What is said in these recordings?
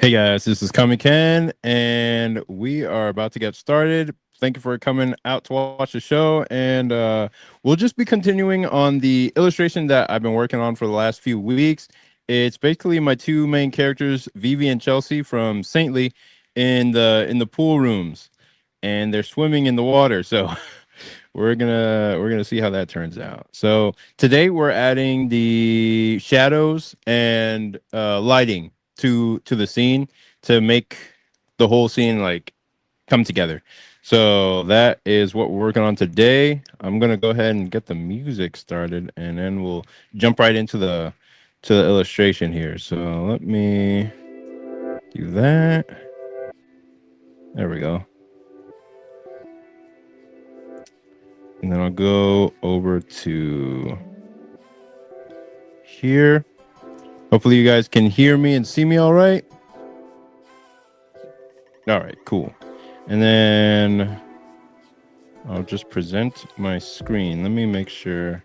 Hey guys, this is Comic Ken, and we are about to get started. Thank you for coming out to watch the show, and we'll just be continuing on the illustration that I've been working on for the last few weeks. It's basically my two main characters, Vivi and Chelsea from Saintly, in the pool rooms, and they're swimming in the water. So we're gonna see how that turns out. So today we're adding the shadows and lighting to the scene to make the whole scene like come together. So that is what we're working on today. I'm gonna go ahead and get the music started, and then we'll jump right into the illustration here. So let me do that. There we go. And then I'll go over to here. Hopefully you guys can hear me and see me all right. All right, cool. And then I'll just present my screen. Let me make sure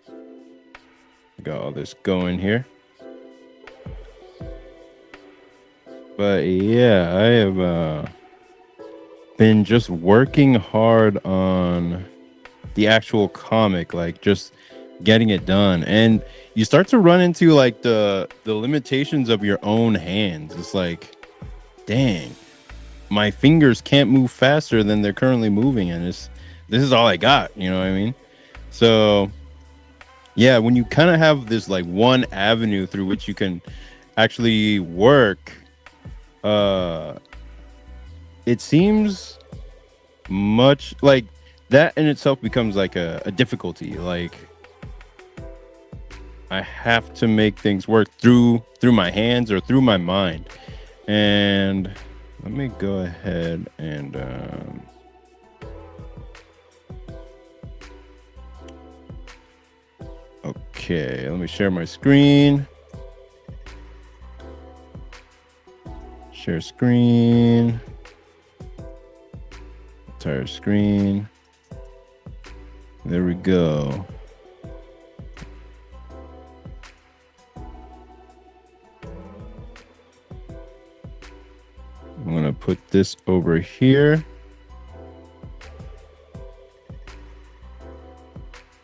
I got all this going here. But yeah, I have been just working hard on the actual comic, like just getting it done. And you start to run into like the limitations of your own hands. It's like, dang, my fingers can't move faster than they're currently moving, and this is all I got, you know what I mean? So yeah, when you kind of have this like one avenue through which you can actually work, uh it seems much like that in itself becomes like a difficulty. Like I have to make things work through my hands or through my mind. And let me go ahead and okay, let me share my screen. Share screen. Entire screen. There we go. I'm going to put this over here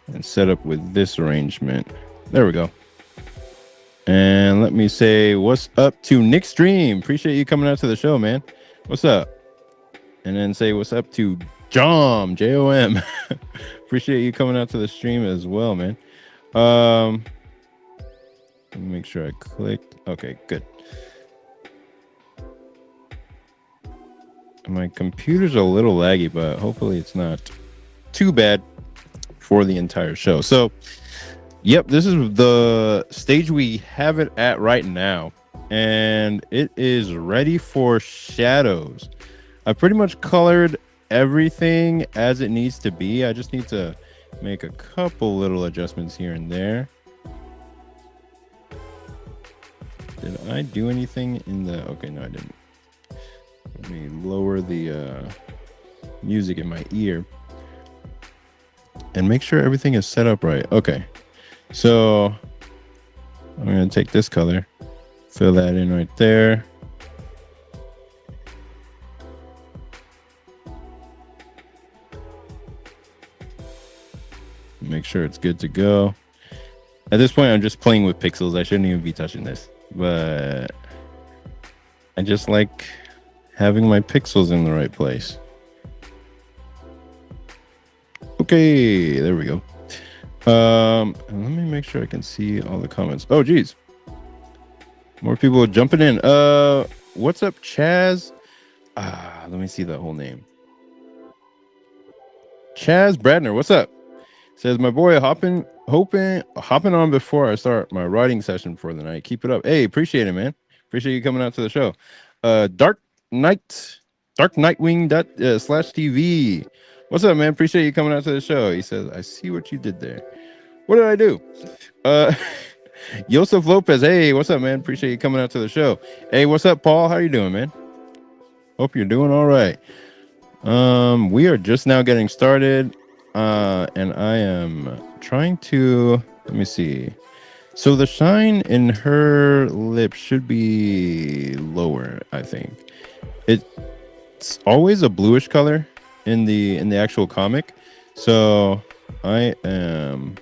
and set up with this arrangement. There we go. And let me say what's up to Nick Stream. Appreciate you coming out to the show, man. What's up? And then say what's up to Jom, Jom. Appreciate you coming out to the stream as well, man. Let me make sure I clicked. Okay, good. My computer's a little laggy, but hopefully it's not too bad for the entire show. So, yep, this is the stage we have it at right now, and it is ready for shadows. I pretty much colored everything as it needs to be. I just need to make a couple little adjustments here and there. Did I do anything in the... Okay, no, I didn't. Let me lower the music in my ear and make sure everything is set up right. Okay, so I'm going to take this color, fill that in right there. Make sure it's good to go. At this point, I'm just playing with pixels. I shouldn't even be touching this, but I just like having my pixels in the right place. Okay, there we go. And let me make sure I can see all the comments. Oh, geez. More people jumping in. What's up, Chaz? Let me see the whole name. Chaz Bradner, what's up? Says my boy hopping on before I start my writing session for the night. Keep it up. Hey, appreciate it, man. Appreciate you coming out to the show. Dark Nightwing slash TV. What's up, man? Appreciate you coming out to the show. He says, I see what you did there. What did I do? Joseph Lopez. Hey, what's up, man? Appreciate you coming out to the show. Hey, what's up, Paul? How you doing, man? Hope you're doing all right. We are just now getting started. And I am trying to, let me see, So the shine in her lip should be lower, I think. It's always a bluish color in the actual comic. So I am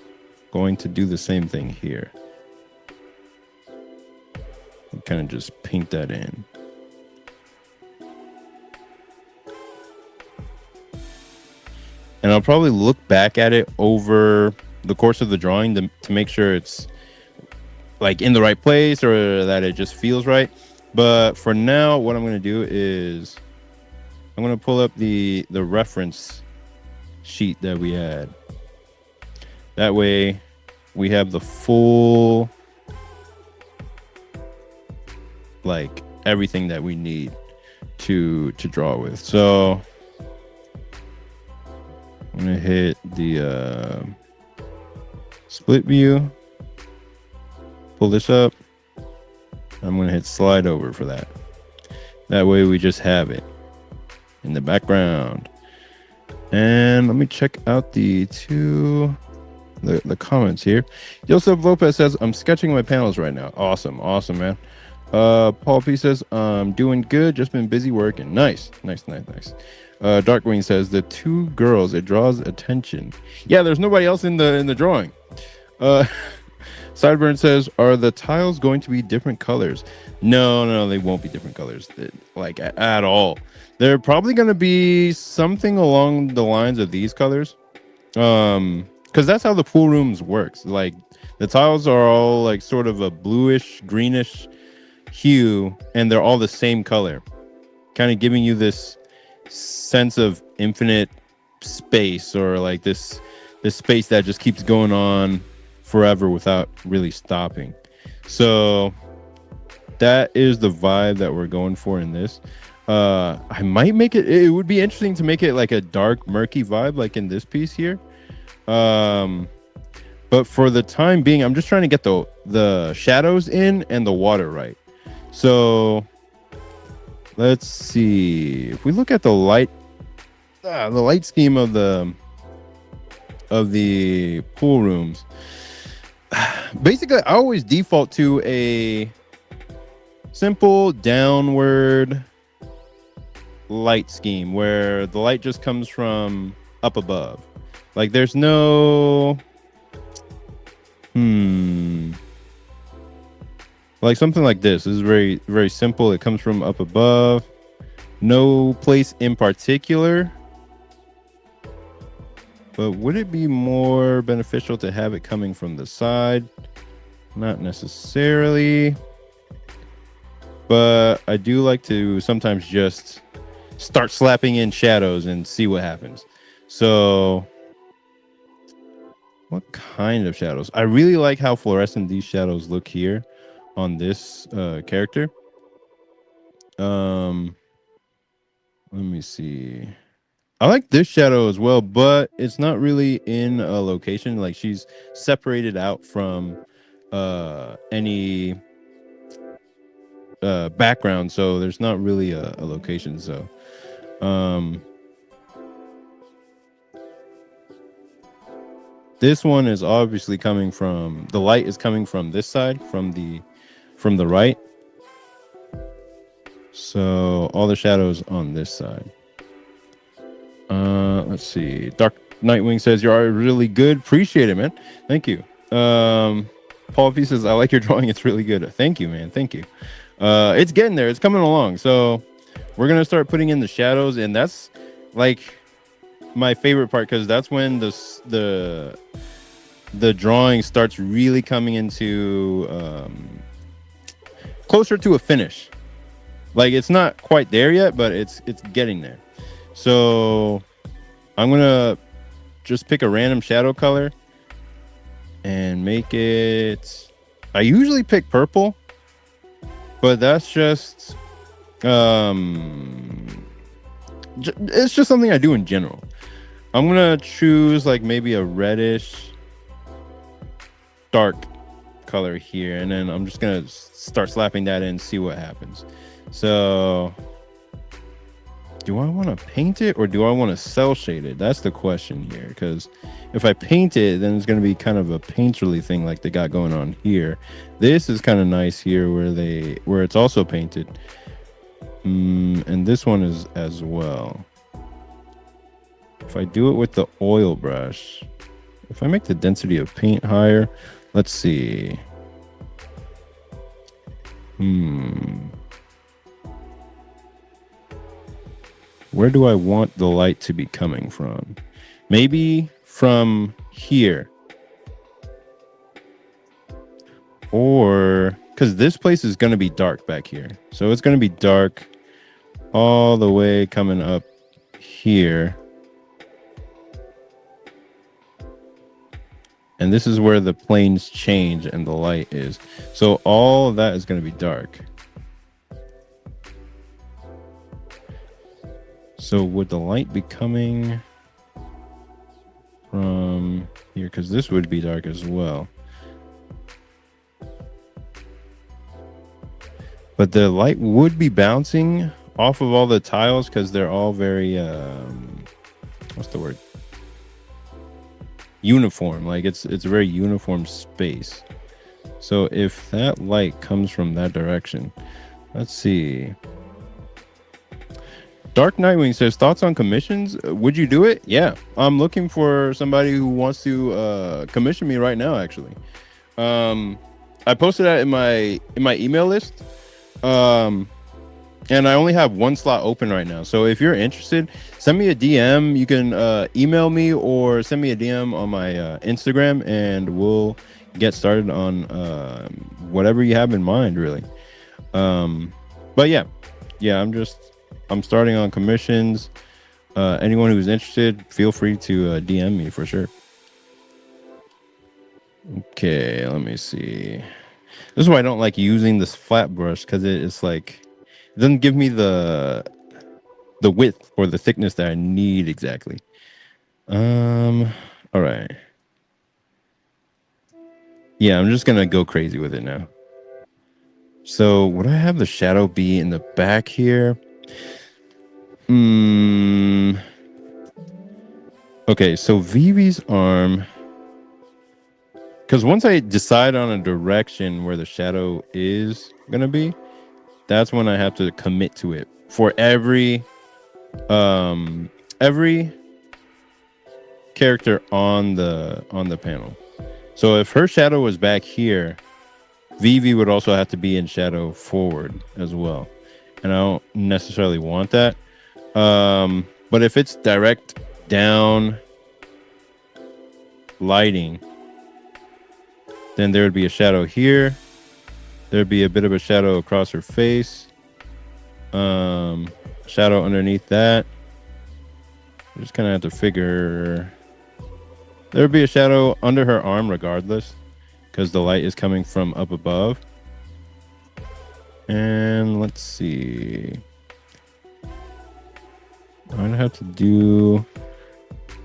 going to do the same thing here. Kind of just paint that in. And I'll probably look back at it over the course of the drawing to make sure it's like in the right place or that it just feels right. But for now, what I'm going to do is I'm going to pull up the reference sheet that we had. That way we have the full, like, everything that we need to draw with. So I'm going to hit the split view, pull this up. I'm going to hit slide over for that. That way we just have it in the background. And let me check out the comments here. Joseph Lopez says, I'm sketching my panels right now. Awesome, man. Paul P says, I'm doing good, just been busy working. Nice. Darkwing says, the two girls, it draws attention. Yeah, there's nobody else in the drawing. Sideburn says, are the tiles going to be different colors? No, they won't be different colors, like at all. They're probably going to be something along the lines of these colors, because that's how the pool rooms works. Like, the tiles are all like sort of a bluish greenish hue, and they're all the same color, kind of giving you this sense of infinite space, or like this space that just keeps going on forever without really stopping. So that is the vibe that we're going for in this. I might make it would be interesting to make it like a dark murky vibe like in this piece here, but for the time being I'm just trying to get the shadows in and the water right. So let's see, if we look at the light scheme of the pool rooms, basically I always default to a simple downward light scheme where the light just comes from up above. Like, there's no like something like this is very, very simple. It comes from up above, no place in particular. But would it be more beneficial to have it coming from the side? Not necessarily. But I do like to sometimes just start slapping in shadows and see what happens. So what kind of shadows? I really like how fluorescent these shadows look here on this character. Let me see. I like this shadow as well, but it's not really in a location. Like, she's separated out from any background, so there's not really a location. So this one is obviously coming from, the light is coming from this side, from the right. So all the shadows on this side. Let's see. Dark Nightwing says, you're really good. Appreciate it, man. Thank you. Paul P says, I like your drawing. It's really good. Thank you, man. Thank you. It's getting there. It's coming along. So we're going to start putting in the shadows, and that's like my favorite part, because that's when the drawing starts really coming into closer to a finish. Like, it's not quite there yet, but it's getting there. So I'm gonna just pick a random shadow color and make it, I usually pick purple, but that's just it's just something I do in general. I'm gonna choose like maybe a reddish dark color here, and then I'm just gonna start slapping that in, see what happens. So do I want to paint it or do I want to cell shade it? That's the question here, because If I paint it, then it's going to be kind of a painterly thing like they got going on here. This is kind of nice here where it's also painted. And this one is as well. If I do it with the oil brush, if I make the density of paint higher, let's see. Where do I want the light to be coming from? Maybe from here. Or, because this place is going to be dark back here. So it's going to be dark all the way coming up here. And this is where the planes change and the light is. So all of that is going to be dark. So would the light be coming from here? Because this would be dark as well. But the light would be bouncing off of all the tiles because they're all very, what's the word? Uniform. Like it's a very uniform space. So if that light comes from that direction, let's see. Dark Nightwing says, thoughts on commissions? Would you do it? Yeah, I'm looking for somebody who wants to commission me right now. Actually, I posted that in my email list. And I only have one slot open right now. So if you're interested, send me a DM. You can email me or send me a DM on my Instagram, and we'll get started on whatever you have in mind, really. But yeah, I'm starting on commissions. Anyone who's interested, feel free to DM me for sure. Okay, let me see. This is why I don't like using this flat brush, because it's like it doesn't give me the width or the thickness that I need exactly. All right. Yeah, I'm just gonna go crazy with it now. So would I have the shadow be in the back here? Okay, so Vivi's arm, because once I decide on a direction where the shadow is gonna be, that's when I have to commit to it for every character on the panel. So if her shadow was back here, Vivi would also have to be in shadow forward as well, and I don't necessarily want that. But if it's direct down lighting, then there would be a shadow here. There'd be a bit of a shadow across her face. Shadow underneath that. I just kind of have to figure. There'd be a shadow under her arm regardless, because the light is coming from up above. And let's see. I'd have to do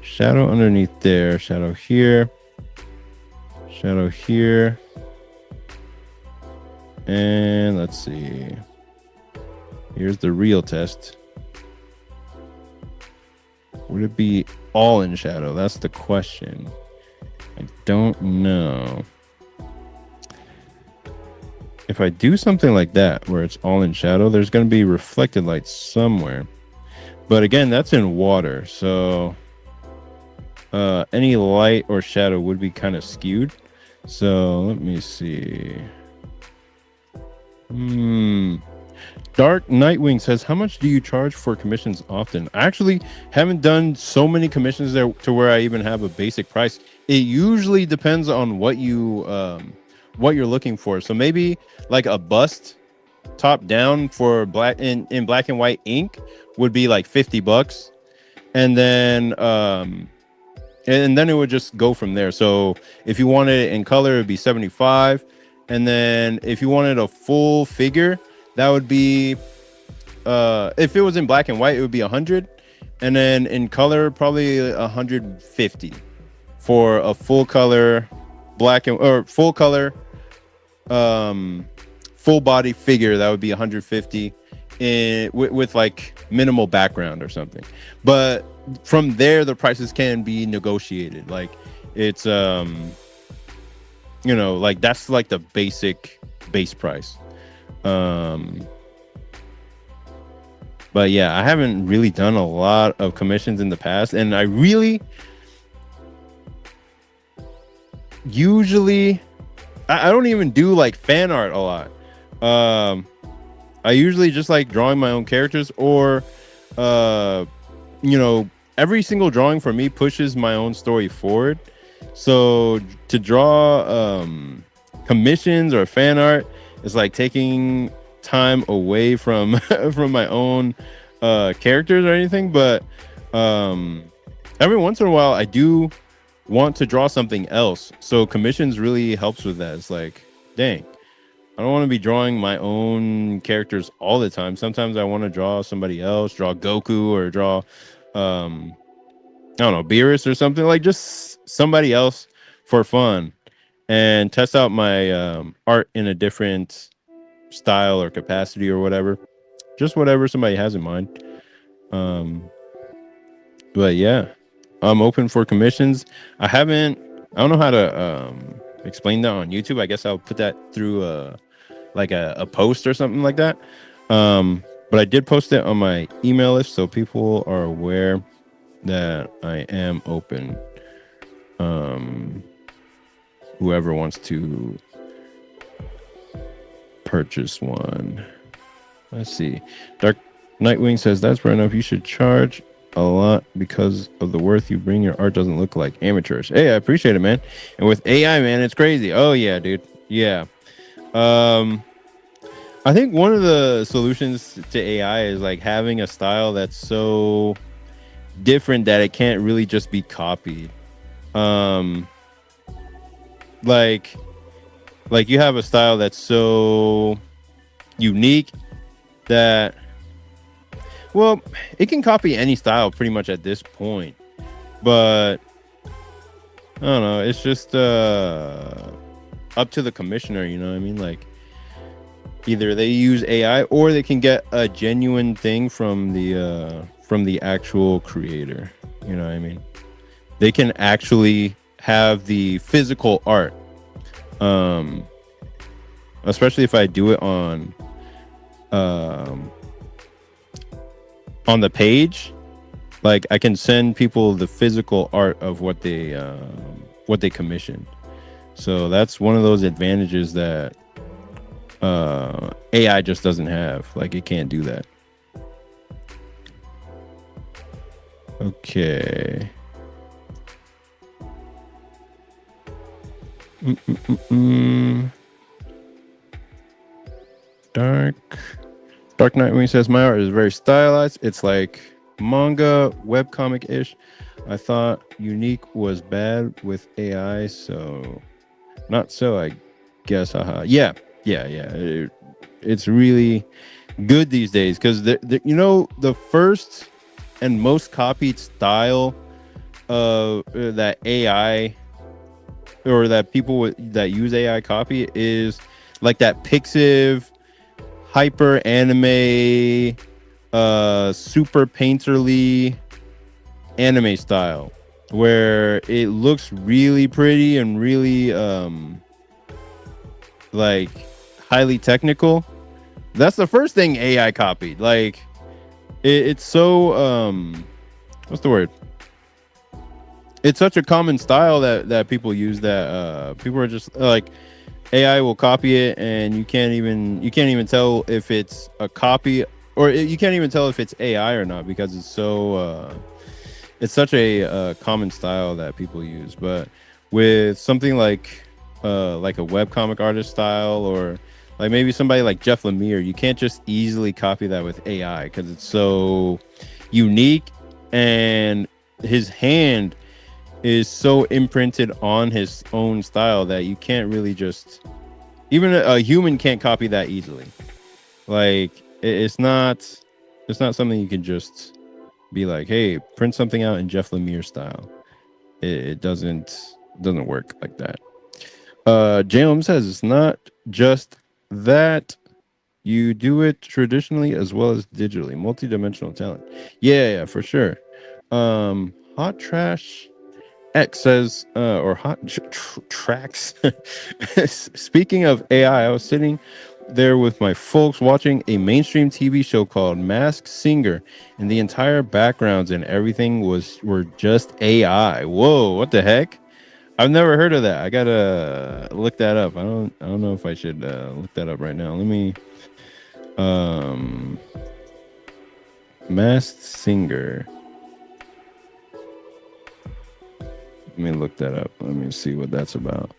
shadow underneath there, shadow here, shadow here. And let's see. Here's the real test. Would it be all in shadow? That's the question. I don't know. If I do something like that, where it's all in shadow, there's going to be reflected light somewhere. But again, that's in water. So any light or shadow would be kind of skewed. So let me see. Dark Nightwing says, how much do you charge for commissions often? I actually haven't done so many commissions there to where I even have a basic price. It usually depends on what you're looking for. So maybe like a bust top down for black in black and white ink would be like $50, and then it would just go from there. So if you wanted it in color, it'd be $75, and then if you wanted a full figure, that would be if it was in black and white, it would be $100, and then in color probably $150 for a full color full color full body figure. That would be $150, with like minimal background or something. But from there, the prices can be negotiated. Like it's like that's like the base price. Um, but yeah, I haven't really done a lot of commissions in the past, and I really usually I don't even do like fan art a lot. Um, I usually just like drawing my own characters, or uh, every single drawing for me pushes my own story forward. So to draw commissions or fan art is like taking time away from from my own characters or anything. But every once in a while, I do want to draw something else. So commissions really helps with that. It's like, dang, I don't want to be drawing my own characters all the time. Sometimes I want to draw somebody else, draw Goku, or draw I don't know, Beerus or something, like just somebody else for fun, and test out my art in a different style or capacity or whatever. Just whatever somebody has in mind. Um, but yeah, I'm open for commissions. I don't know how to explain that on YouTube. I guess I'll put that through like a post or something like that. But I did post it on my email list so people are aware that I am open. Whoever wants to purchase one. Let's see. Dark Nightwing says that's fair enough. You should charge a lot because of the worth you bring. Your art doesn't look like amateurish. Hey, I appreciate it, man. And with AI, man, it's crazy. Oh yeah, dude. Yeah. I think one of the solutions to AI is like having a style that's so different that it can't really just be copied. Um like you have a style that's so unique that, well, it can copy any style pretty much at this point, but I don't know, it's just up to the commissioner, you know what I mean? Like either they use AI or they can get a genuine thing from the actual creator, you know what I mean? They can actually have the physical art, especially if I do it on the page. Like I can send people the physical art of what they commissioned. So that's one of those advantages that AI just doesn't have. Like it can't do that. Okay. Dark Nightwing says my art is very stylized. It's like manga, webcomic-ish. I thought unique was bad with AI, so not so, I guess. Haha. Yeah. It's really good these days because the first and most copied style of that AI or that people that use AI copy is like that Pixiv hyper anime super painterly anime style where it looks really pretty and really like highly technical. That's the first thing AI copied. Like it's so what's the word? It's such a common style that people use that people are just like, AI will copy it and you can't even tell if it's a copy, or you can't even tell if it's AI or not because it's so it's such a common style that people use. But with something like a webcomic artist style, or like maybe somebody like Jeff Lemire, you can't just easily copy that with AI because it's so unique and his hand is so imprinted on his own style that you can't really just, even a human can't copy that easily. Like it's not something you can just be like, hey, print something out in Jeff Lemire style. It doesn't work like that. Jalem says it's not just that. You do it traditionally as well as digitally. Multi-dimensional talent. Yeah, for sure. Hot Trash X says, or Tracks. Speaking of AI, I was sitting there with my folks watching a mainstream TV show called Masked Singer, and the entire backgrounds and everything were just AI. Whoa, what the heck? I've never heard of that. I gotta look that up. I don't know if I should look that up right now. Let me um Masked Singer. Let me look that up. Let me see what that's about.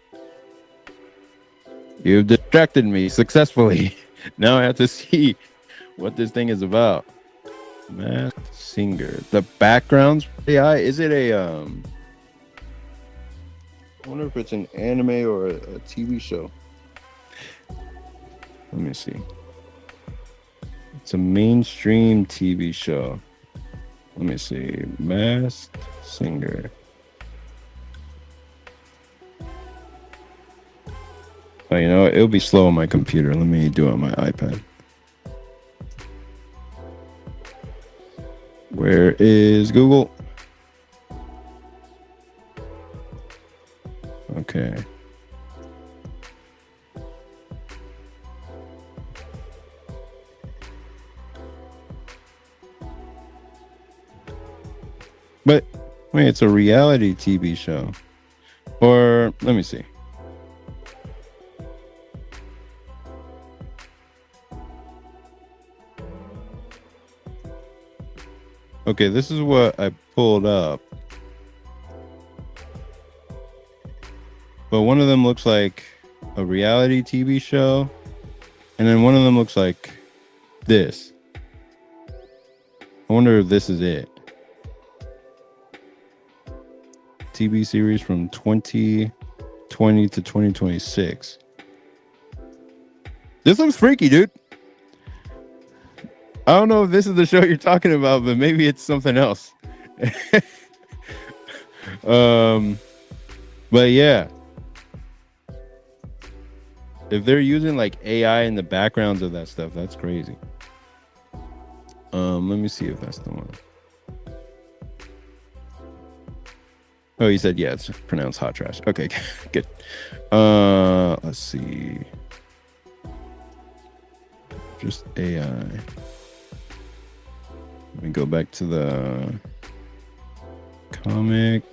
You've distracted me successfully. Now I have to see what this thing is about. Masked Singer. The backgrounds AI. Is it a I wonder if it's an anime or a TV show. Let me see. It's a mainstream TV show. Let me see. Masked Singer. Oh, you know what? It'll be slow on my computer. Let me do it on my iPad. Where is Google? Okay. But wait, it's a reality TV show. Or let me see. Okay, this is what I pulled up. But one of them looks like a reality TV show, and then one of them looks like this. I wonder if this is it. TV series from 2020 to 2026. This looks freaky, dude. I don't know if this is the show you're talking about, but maybe it's something else. But yeah. If they're using like AI in the backgrounds of that stuff, that's crazy. Let me see if that's the one. Oh, you said yeah, it's pronounced hot trash. Okay, good. Let's see. Just AI. Let me go back to the comic.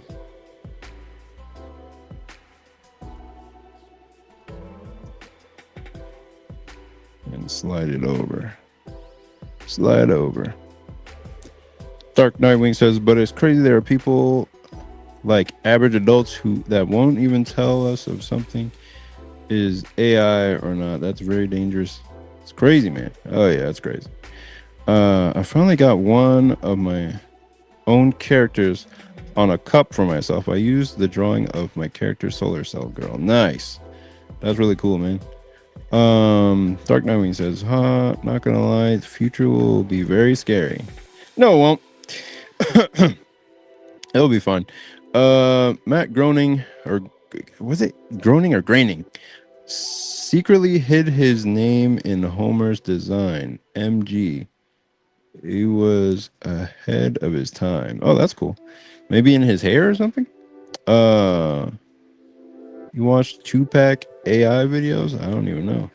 And slide it over. Slide over. Dark Nightwing says, but it's crazy there are people like average adults that won't even tell us if something is AI or not. That's very dangerous. It's crazy, man. Oh yeah, that's crazy. I finally got one of my own characters on a cup for myself. I used the drawing of my character Solar Cell Girl. Nice. That's really cool, man. Dark Nightwing says, not gonna lie, the future will be very scary. No, it won't. It'll be fun. Matt Groening, or was it Groening or Graining? Secretly hid his name in Homer's design. MG. He was ahead of his time. Oh, that's cool. Maybe in his hair or something? You watched Tupac AI videos? I don't even know.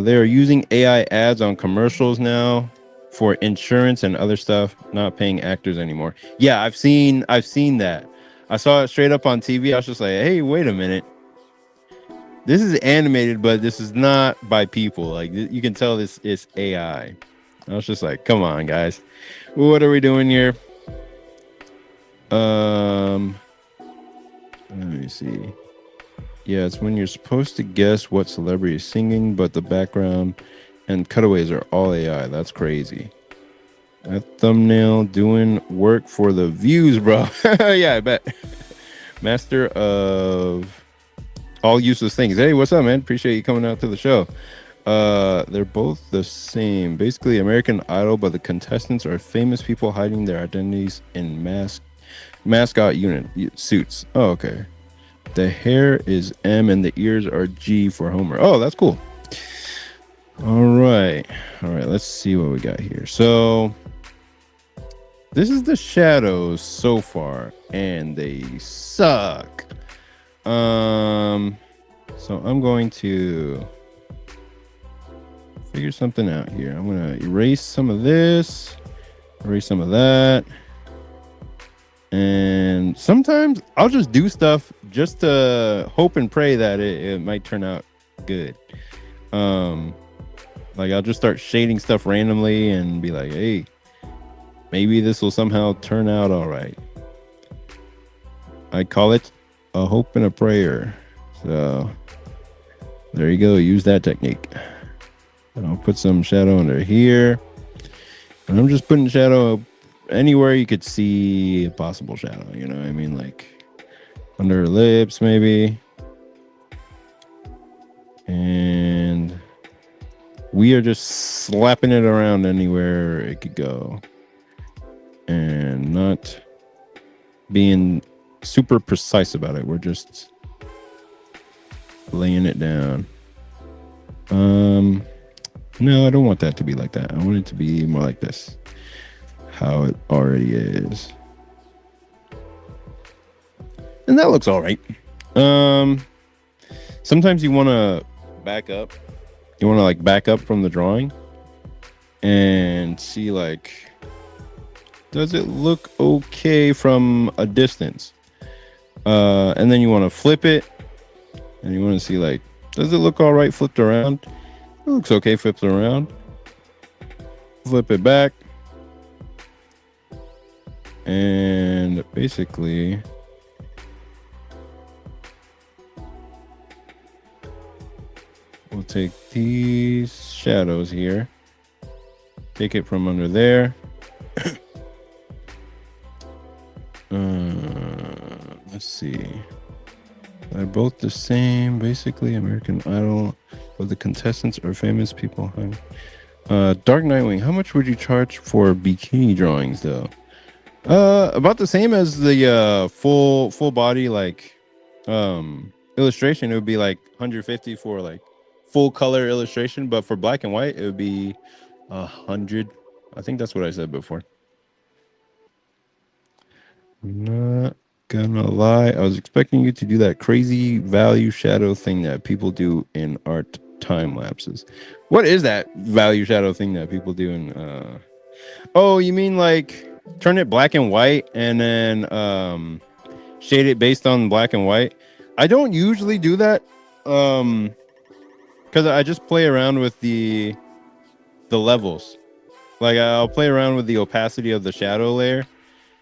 They are using AI ads on commercials now for insurance and other stuff, not paying actors anymore. Yeah, I've seen that. I saw it straight up on TV. I was just like, hey, wait a minute. This is animated, but this is not by people. Like, you can tell this is AI. I was just like, come on, guys. What are we doing here? Let me see. Yeah, it's when you're supposed to guess what celebrity is singing, but the background and cutaways are all AI. That's crazy. That thumbnail doing work for the views, bro. Yeah, I bet. Master of all useless things. Hey, what's up, man? Appreciate you coming out to the show. They're both the same. Basically, American Idol, but the contestants are famous people hiding their identities in mascot unit suits. Oh, okay. The hair is M and the ears are G for Homer. Oh, that's cool. All right. All right, let's see what we got here. So this is the shadows so far, and they suck. So I'm going to figure something out here. I'm gonna erase some of this, erase some of that. And sometimes I'll just do stuff just to hope and pray that it might turn out good. Like I'll just start shading stuff randomly and be like, hey, maybe this will somehow turn out all right. I call it a hope and a prayer. So there you go. Use that technique. And I'll put some shadow under here. And I'm just putting shadow anywhere you could see a possible shadow. You know what I mean? Like under her lips, maybe. And we are just slapping it around anywhere it could go. And not being super precise about it. We're just laying it down. No, I don't want that to be like that. I want it to be more like this, how it already is. And that looks all right. Sometimes you want to back up. You want to like back up from the drawing and see like, does it look okay from a distance? And then you want to flip it and you want to see like, does it look all right flipped around? It looks okay flipped around. Flip it back. And basically we'll take these shadows here, take it from under there. Let's see. They're both the same, basically. American Idol, but the contestants are famous people. Dark Nightwing. How much would you charge for bikini drawings, though? About the same as the full body like illustration. It would be like 150 for like full color illustration, but for black and white, it would be 100. I think that's what I said before. Not gonna lie, I was expecting you to do that crazy value shadow thing that people do in art time lapses. What is that value shadow thing that people do in oh, you mean like turn it black and white and then shade it based on black and white? I don't usually do that because I just play around with the levels. Like I'll play around with the opacity of the shadow layer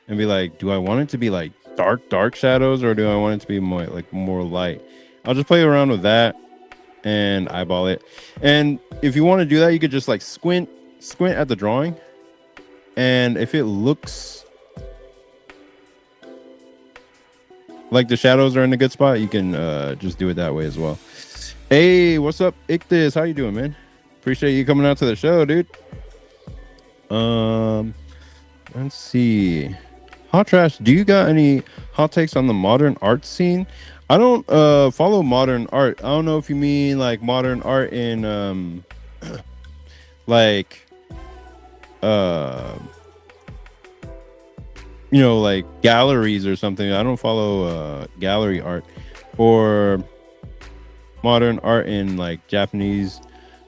and be like, do I want it to be like dark shadows or do I want it to be more light? I'll just play around with that and eyeball it. And if you want to do that, you could just like squint at the drawing, and if it looks like the shadows are in a good spot, you can just do it that way as well. Hey, what's up, Ictus? How you doing, man? Appreciate you coming out to the show, dude. Let's see. Hot Trash, do you got any hot takes on the modern art scene? I don't follow modern art. I don't know if you mean like modern art in like you know, like galleries or something. I don't follow gallery art or modern art in like Japanese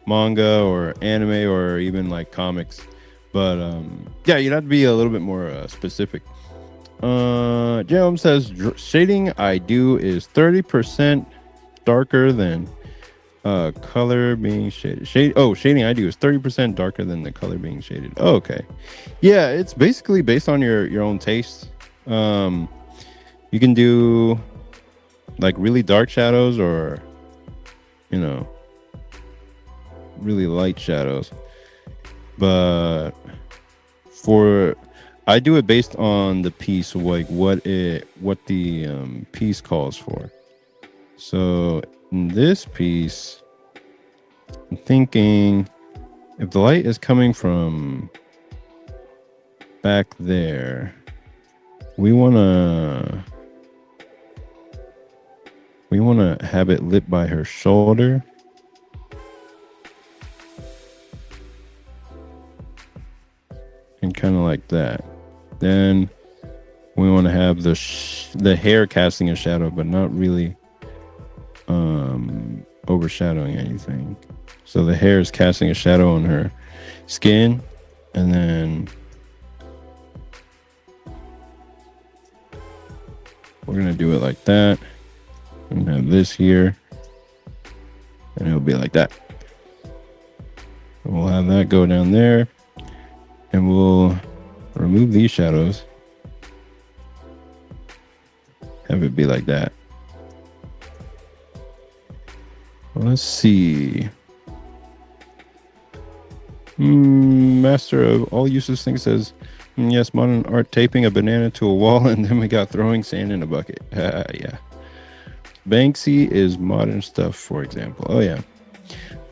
manga or anime or even like comics. But yeah, you'd have to be a little bit more specific. Jerome says shading I do is 30% darker than color being shaded. Shading I do is 30% darker than the color being shaded. Oh, okay. Yeah, it's basically based on your own taste. You can do like really dark shadows or, you know, really light shadows. But I do it based on the piece, like what the piece calls for. So in this piece, I'm thinking if the light is coming from back there, we wanna have it lit by her shoulder. and kind of like that. Then we want to have the hair casting a shadow, but not really overshadowing anything. So the hair is casting a shadow on her skin, and then we're gonna do it like that. I'm gonna have this here, and it'll be like that. And we'll have that go down there, and we'll remove these shadows. Have it be like that. Let's see. Master of all useless things says, yes, modern art taping a banana to a wall, and then we got throwing sand in a bucket. Yeah. Banksy is modern stuff, for example. Oh, yeah.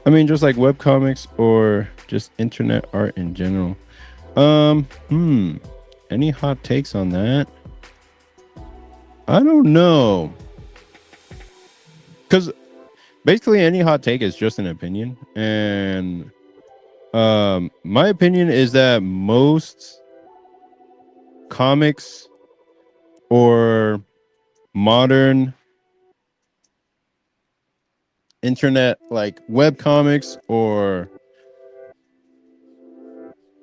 I mean, just like webcomics or just internet art in general. Any hot takes on that? I don't know. Because basically any hot take is just an opinion. And my opinion is that most comics or modern internet, like web comics or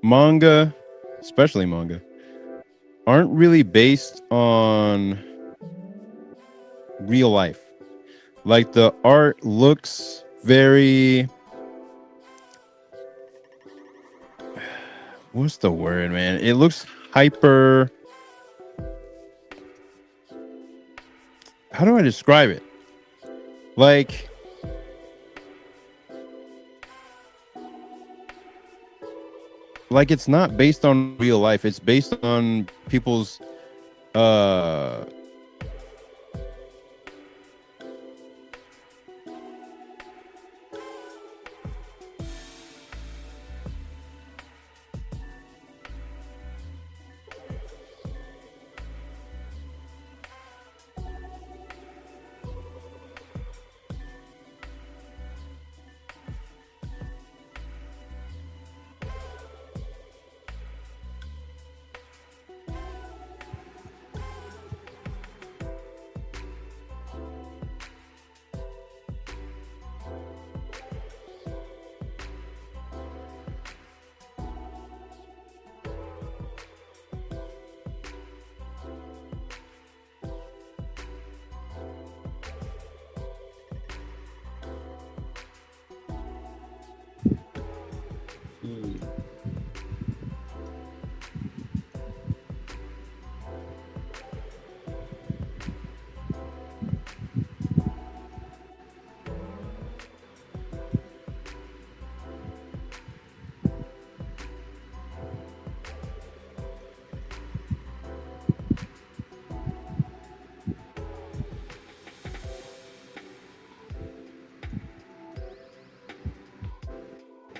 manga, especially manga, aren't really based on real life. Like the art looks very, what's the word, man? It looks hyper. How do I describe it? Like it's not based on real life. It's based on people's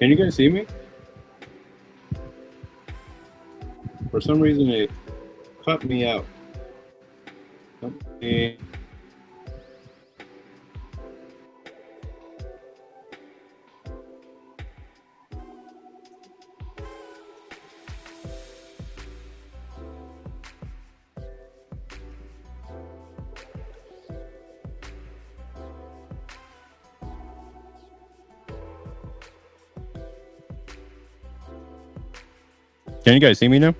Can you guys see me? For some reason, it cut me out. Okay. Can you guys see me now?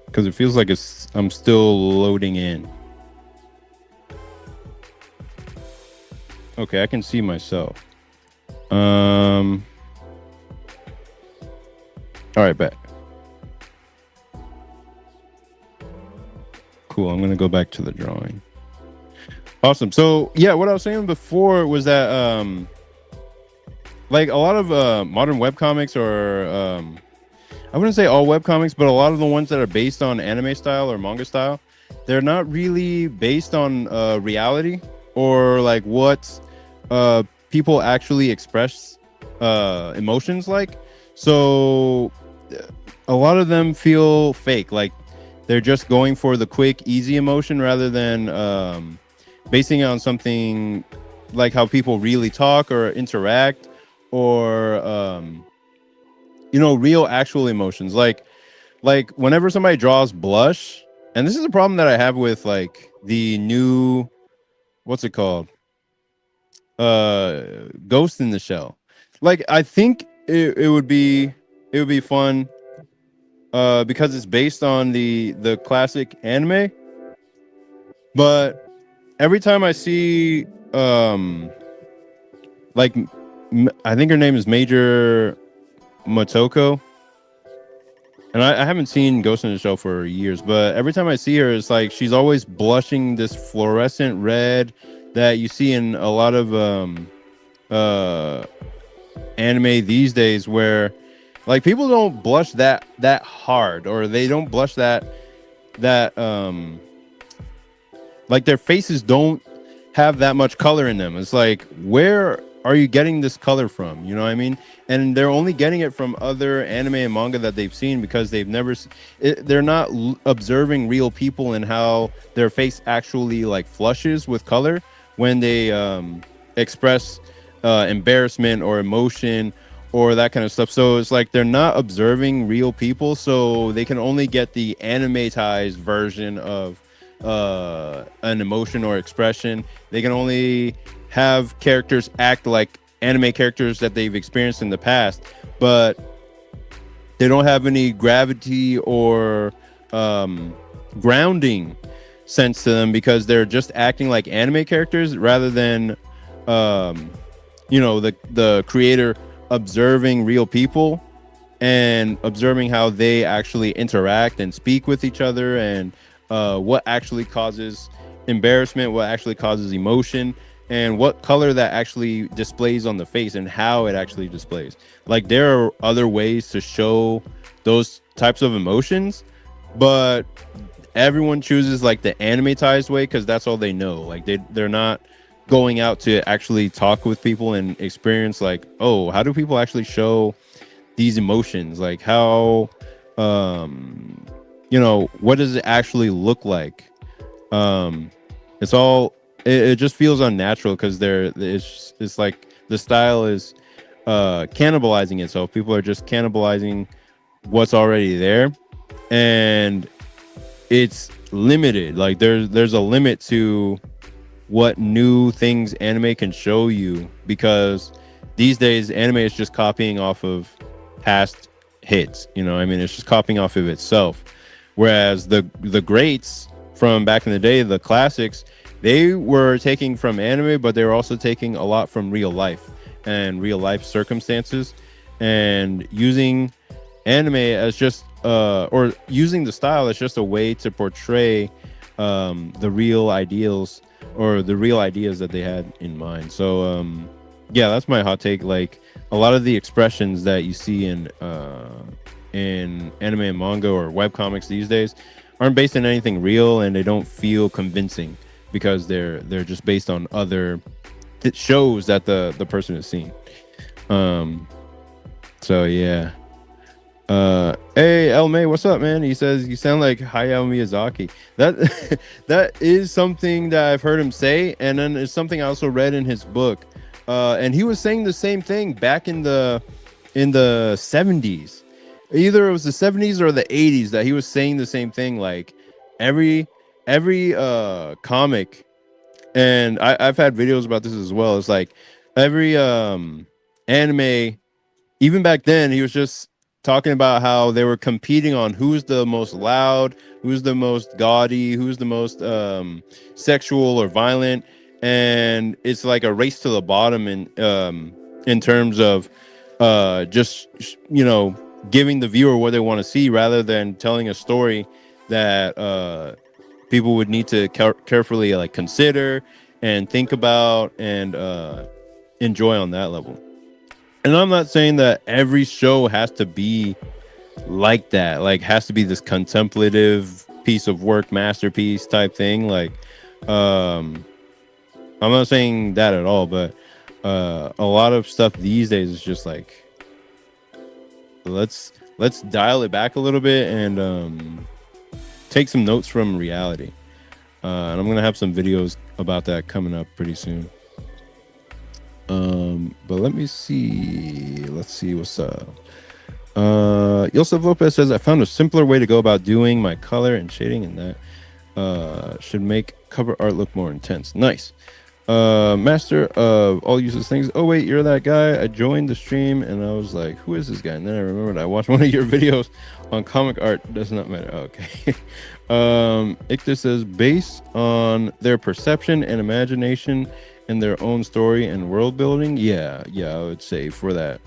Because it feels like I'm still loading in. Okay, I can see myself. All right, bet. Cool. I'm gonna go back to the drawing. Awesome. So yeah, what I was saying before was that like a lot of modern webcomics, or I wouldn't say all webcomics, but a lot of the ones that are based on anime style or manga style, they're not really based on reality or like what people actually express emotions like. So a lot of them feel fake, like they're just going for the quick, easy emotion rather than basing it on something like how people really talk or interact, or real actual emotions. Like whenever somebody draws blush, and this is a problem that I have with like the new, what's it called, Ghost in the Shell. Like I think it would be fun because it's based on the classic anime, but every time I see like I think her name is Major Motoko, and I haven't seen Ghost in the Shell for years, but every time I see her, it's like she's always blushing this fluorescent red that you see in a lot of uh anime these days, where like people don't blush that hard, or they don't blush that like their faces don't have that much color in them. It's like, where are you getting this color from? You know what I mean? And they're only getting it from other anime and manga that they've seen, because they've never they're not observing real people and how their face actually like flushes with color when they express embarrassment or emotion or that kind of stuff. So it's like they're not observing real people, so they can only get the animatized version of an emotion or expression. They can only have characters act like anime characters that they've experienced in the past, but they don't have any gravity or grounding sense to them, because they're just acting like anime characters rather than the creator observing real people and observing how they actually interact and speak with each other, and what actually causes embarrassment, what actually causes emotion, and what color that actually displays on the face and how it actually displays. Like there are other ways to show those types of emotions, but everyone chooses like the animatized way because that's all they know. Like they're not going out to actually talk with people and experience like, oh, how do people actually show these emotions? Like how what does it actually look like? It's all it just feels unnatural, because it's like the style is cannibalizing itself. People are just cannibalizing what's already there, and it's limited. Like there's a limit to what new things anime can show you, because these days anime is just copying off of past hits. I mean, it's just copying off of itself. Whereas the greats from back in the day, the classics, they were taking from anime, but they were also taking a lot from real life and real life circumstances, and using anime as just or using the style as just a way to portray the real ideals or the real ideas that they had in mind. So yeah, that's my hot take. Like a lot of the expressions that you see in anime and manga or webcomics these days aren't based on anything real, and they don't feel convincing because they're just based on other shows that the person has seen. So yeah. Hey El May, what's up, man? He says you sound like Hayao Miyazaki. That that is something that I've heard him say, and then it's something I also read in his book. And he was saying the same thing back in the 70s. Either it was the 70s or the 80s that he was saying the same thing. Like every comic, and I've had videos about this as well. It's like every anime, even back then, he was just talking about how they were competing on who's the most loud, who's the most gaudy, who's the most sexual or violent, and it's like a race to the bottom in terms of just giving the viewer what they want to see, rather than telling a story that people would need to carefully like consider and think about and enjoy on that level. And I'm not saying that every show has to be like that, like has to be this contemplative piece of work, masterpiece type thing. Like, I'm not saying that at all, but a lot of stuff these days is just like, let's dial it back a little bit and take some notes from reality. And I'm gonna have some videos about that coming up pretty soon. But let's see what's up. Yosef Lopez says, I found a simpler way to go about doing my color and shading, and that should make cover art look more intense. Nice. Master of all useless things. Oh wait, you're that guy. I joined the stream and I was like, who is this guy? And then I remembered I watched one of your videos on comic art. Does not matter. Oh, okay. Ictus says, based on their perception and imagination and their own story and world building. Yeah, I would say for that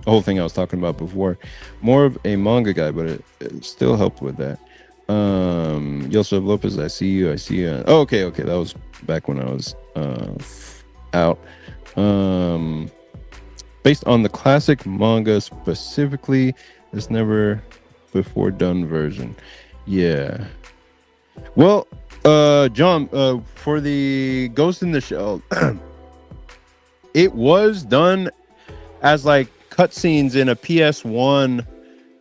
whole thing I was talking about before, more of a manga guy, but it still helped with that. Yosef Lopez, I see you. Oh, okay, that was back when I was out. Based on the classic manga specifically, this never before done version. Yeah. Well, John, for the Ghost in the Shell, it was done as like cutscenes in a PS1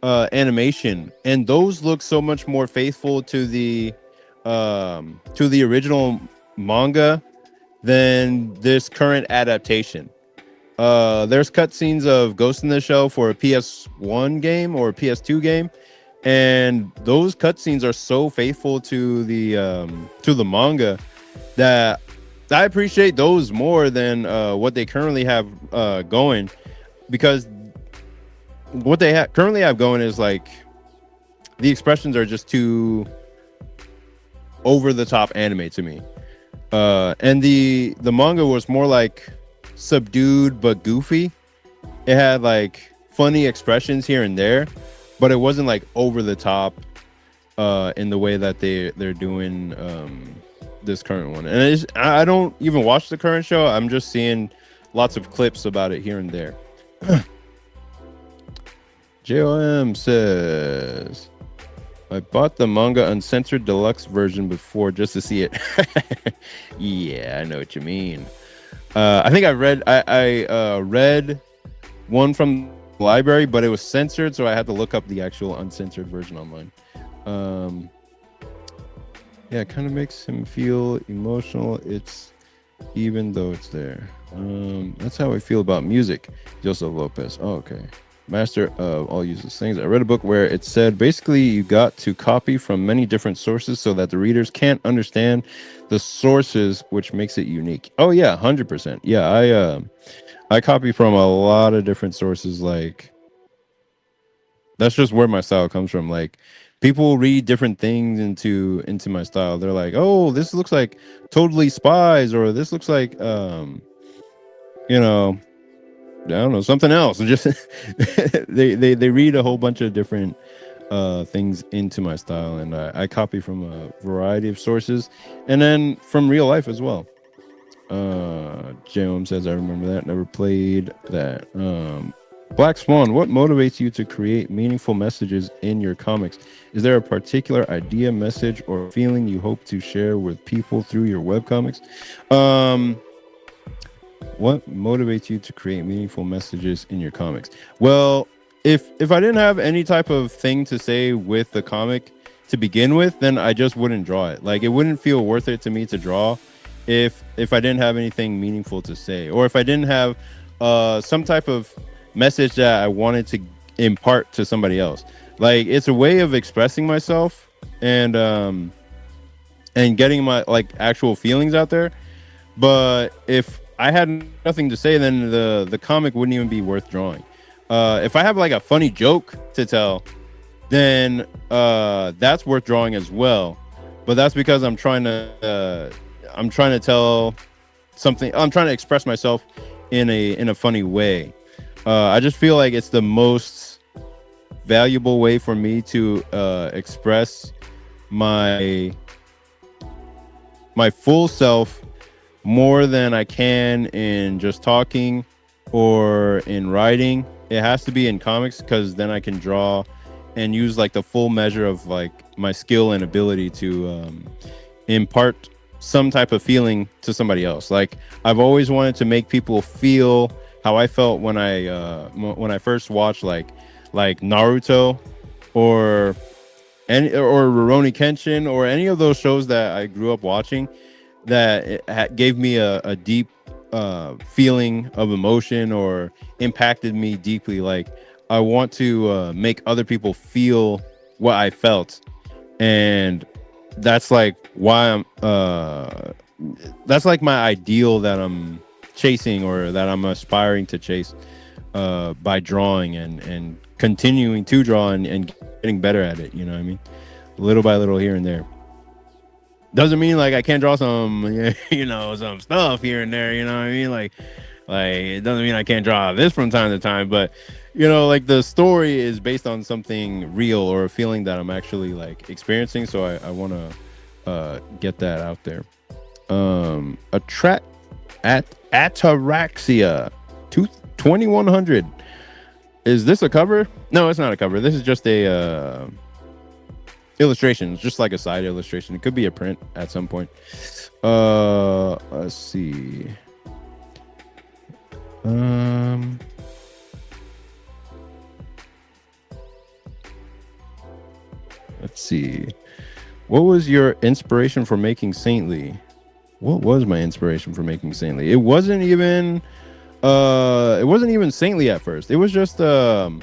animation, and those look so much more faithful to the original manga than this current adaptation. There's cutscenes of Ghost in the Shell for a PS1 game or a PS2 game, and those cutscenes are so faithful to the manga that I appreciate those more than what they currently have going, because what they currently have going is like the expressions are just too over the top anime to me. And the manga was more like subdued but goofy. It had like funny expressions here and there, but it wasn't like over the top in the way that they're doing this current one. And I don't even watch the current show. I'm just seeing lots of clips about it here and there. JOM says, I bought the manga uncensored deluxe version before just to see it. Yeah, I know what you mean. I think I read one from the library, but it was censored, so I had to look up the actual uncensored version online. Yeah, it kind of makes him feel emotional. It's even though it's there. That's how I feel about music. Joseph Lopez. Oh, okay. Master of all useless things. I read a book where it said basically you got to copy from many different sources so that the readers can't understand the sources, which makes it unique. Oh yeah, 100%. Yeah, I copy from a lot of different sources. Like, that's just where my style comes from. Like, people read different things into my style. They're like, oh, this looks like Totally Spies, or this looks like you know, I don't know, something else. Just they read a whole bunch of different things into my style, and I copy from a variety of sources, and then from real life as well. J-O-M says, I remember that. Never played that. Black Swan, what motivates you to create meaningful messages in your comics? Is there a particular idea, message, or feeling you hope to share with people through your webcomics? What motivates you to create meaningful messages in your comics? Well, if I didn't have any type of thing to say with the comic to begin with, then I just wouldn't draw it. Like, it wouldn't feel worth it to me to draw if I didn't have anything meaningful to say, or if I didn't have some type of message that I wanted to impart to somebody else. Like, it's a way of expressing myself and getting my like actual feelings out there. But if I had nothing to say, then the comic wouldn't even be worth drawing. If I have like a funny joke to tell, then that's worth drawing as well. But that's because I'm trying to tell something. I'm trying to express myself in a funny way. I just feel like it's the most valuable way for me to express my full self more than I can in just talking or in writing. It has to be in comics, because then I can draw and use like the full measure of like my skill and ability to impart some type of feeling to somebody else. Like, I've always wanted to make people feel how I felt when I first watched like Naruto or Rurouni Kenshin or any of those shows that I grew up watching, that it gave me a deep feeling of emotion or impacted me deeply. Like, I want to make other people feel what I felt, and that's like why I'm that's like my ideal that I'm chasing, or that I'm aspiring to chase, by drawing and continuing to draw and getting better at it. You know what I mean? Little by little, here and there. Doesn't mean like I can't draw some, some stuff here and there. You know what I mean? Like it doesn't mean I can't draw this from time to time, but like the story is based on something real or a feeling that I'm actually like experiencing. So I want to get that out there. Ataraxia 2100. Is this a cover? No, it's not a cover. This is just a illustration. It's just like a side illustration. It could be a print at some point. Let's see. Let's see. What was your inspiration for making Saintly? What was my inspiration for making Saintly? It wasn't even Saintly at first. It was just at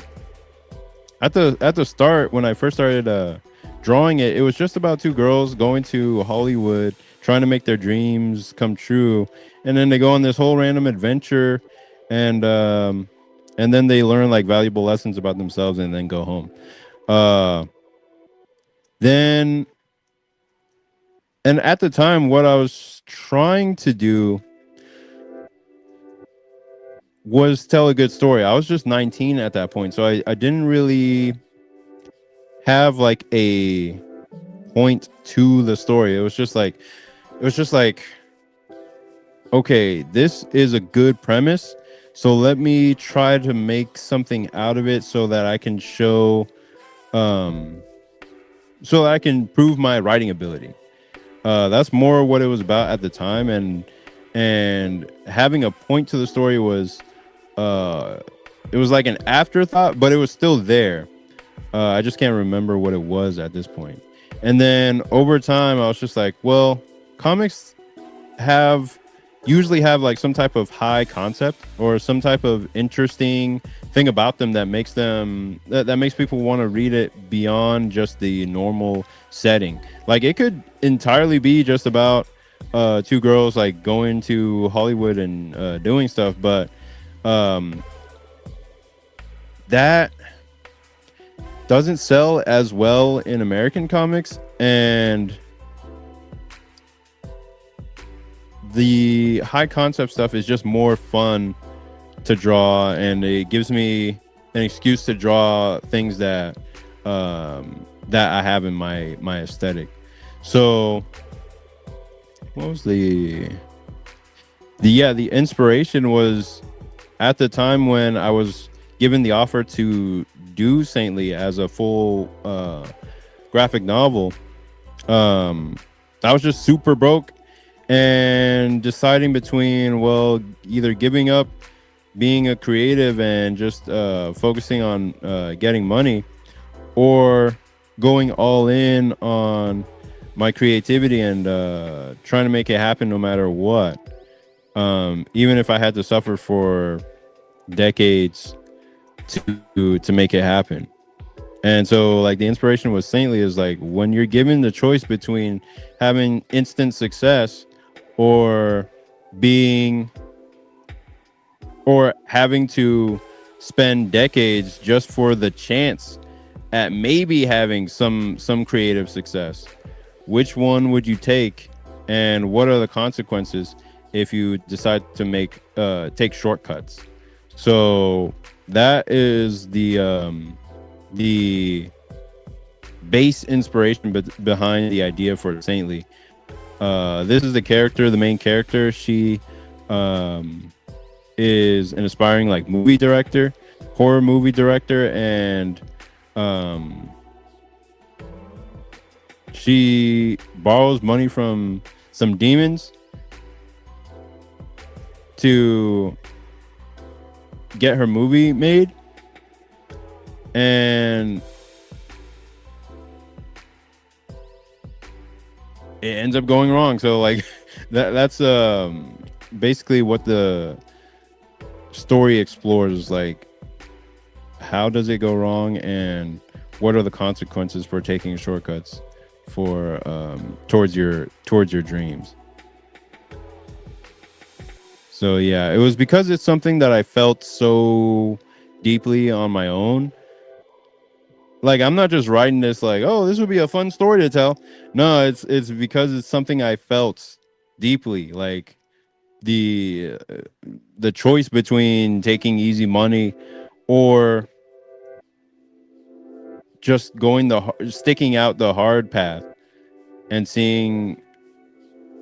the start, when I first started drawing it, it was just about two girls going to Hollywood, trying to make their dreams come true, and then they go on this whole random adventure, and then they learn like valuable lessons about themselves, and then go home. And at the time, what I was trying to do was tell a good story. I was just 19 at that point, so I didn't really have like a point to the story. It was just like, okay, this is a good premise, so let me try to make something out of it so that I can show, so that I can prove my writing ability. That's more what it was about at the time, and having a point to the story was, it was like an afterthought, but it was still there. I just can't remember what it was at this point. And then over time, I was just like, well, comics usually have like some type of high concept or some type of interesting thing about them that makes people want to read it beyond just the normal setting. Like it could entirely be just about two girls like going to Hollywood and doing stuff, but that doesn't sell as well in American comics, and the high concept stuff is just more fun to draw, and it gives me an excuse to draw things that that I have in my aesthetic. So what was the inspiration was at the time when I was given the offer to do Saintly as a full graphic novel. I was just super broke and deciding between, well, either giving up being a creative and just focusing on getting money, or going all in on my creativity and trying to make it happen no matter what, even if I had to suffer for decades to make it happen. And so like the inspiration was Saintly is like, when you're given the choice between having instant success or having to spend decades just for the chance at maybe having some creative success, which one would you take, and what are the consequences if you decide to take shortcuts? So that is the base inspiration behind the idea for Saintly. This is the main character. She is an aspiring like horror movie director, and she borrows money from some demons to get her movie made, and it ends up going wrong. So like that's basically what the story explores, like how does it go wrong, and what are the consequences for taking shortcuts for towards your dreams. So yeah, it was because it's something that I felt so deeply on my own. Like, I'm not just writing this like, oh, this would be a fun story to tell. No, it's because it's something I felt deeply. Like the choice between taking easy money or just sticking out the hard path and seeing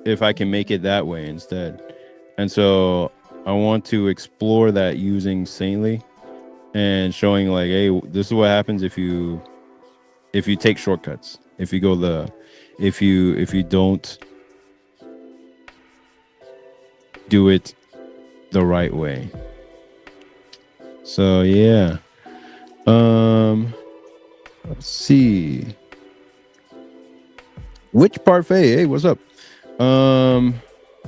if I can make it that way instead. And so I want to explore that using Saintly and showing like, hey, this is what happens if you take shortcuts. If you don't do it the right way. So yeah. Let's see. Which parfait? Hey, what's up?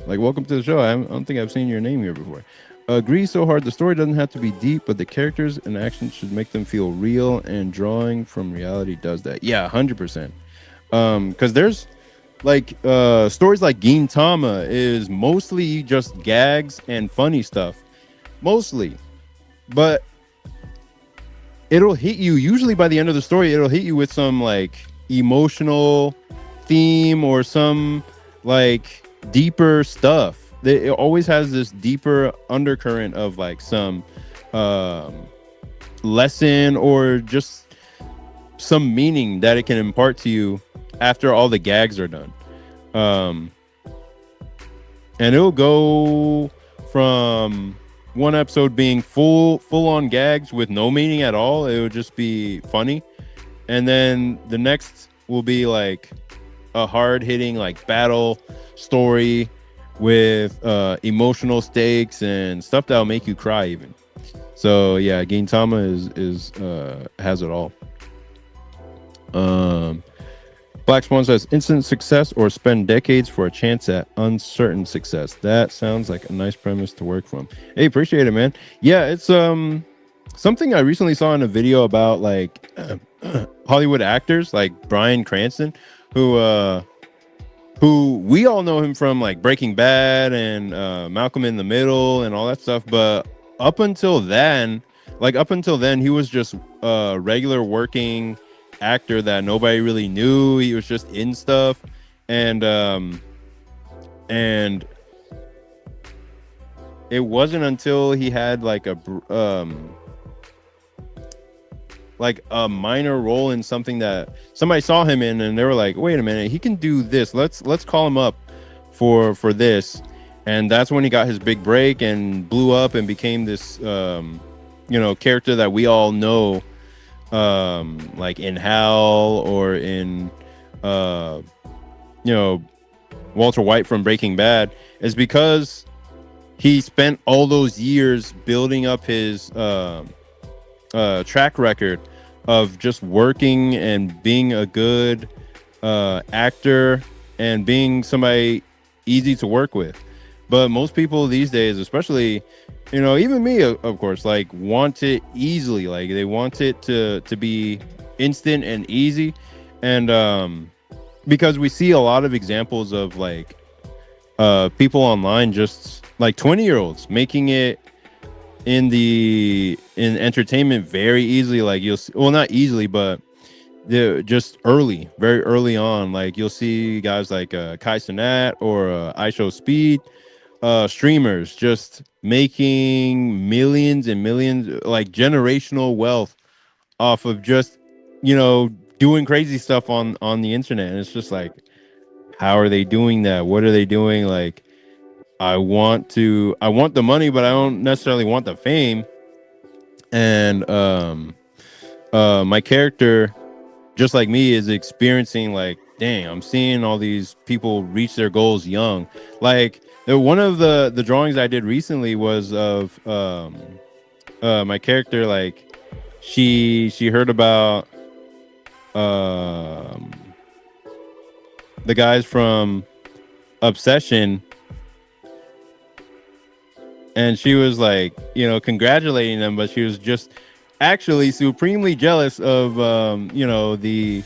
Like, welcome to the show. I don't think I've seen your name here before. Agree so hard. The story doesn't have to be deep, but the characters and actions should make them feel real, and drawing from reality does that. Yeah, 100%. Because there's like stories like Gintama is mostly just gags and funny stuff, mostly, but it'll hit you usually by the end of the story. It'll hit you with some like emotional theme or some like deeper stuff. It always has this deeper undercurrent of like some lesson or just some meaning that it can impart to you after all the gags are done. And it'll go from one episode being full on gags with no meaning at all. It would just be funny. And then the next will be like a hard hitting like battle story with emotional stakes and stuff that'll make you cry even. So yeah, Gintama is has it all. Black Swan says instant success or spend decades for a chance at uncertain success. That sounds like a nice premise to work from. Hey, appreciate it, man. Yeah, it's something I recently saw in a video about like Hollywood actors like Bryan Cranston, who we all know him from like Breaking Bad and Malcolm in the Middle and all that stuff. But up until then, he was just a regular working actor that nobody really knew. He was just in stuff, and it wasn't until he had like a minor role in something that somebody saw him in, and they were like, wait a minute, he can do this, let's call him up for this. And that's when he got his big break and blew up and became this character that we all know, like in Hal or in Walter White from Breaking Bad, is because he spent all those years building up his track record of just working and being a good actor and being somebody easy to work with. But most people these days, especially, even me, of course, like want it easily. Like they want it to be instant and easy. And because we see a lot of examples of like people online, just like 20-year-olds making it in entertainment very easily. Like you'll see, well, not easily, but they're just very early on. Like you'll see guys like Kai Cenat or iShow Speed, streamers just making millions and millions, like generational wealth off of just doing crazy stuff on the internet. And it's just like, how are they doing that? What are they doing? Like, I want the money, but I don't necessarily want the fame. And my character, just like me, is experiencing like, dang, I'm seeing all these people reach their goals young. Like one of the drawings I did recently was of my character. Like she heard about the guys from Obsession, and she was like, congratulating them, but she was just actually supremely jealous of the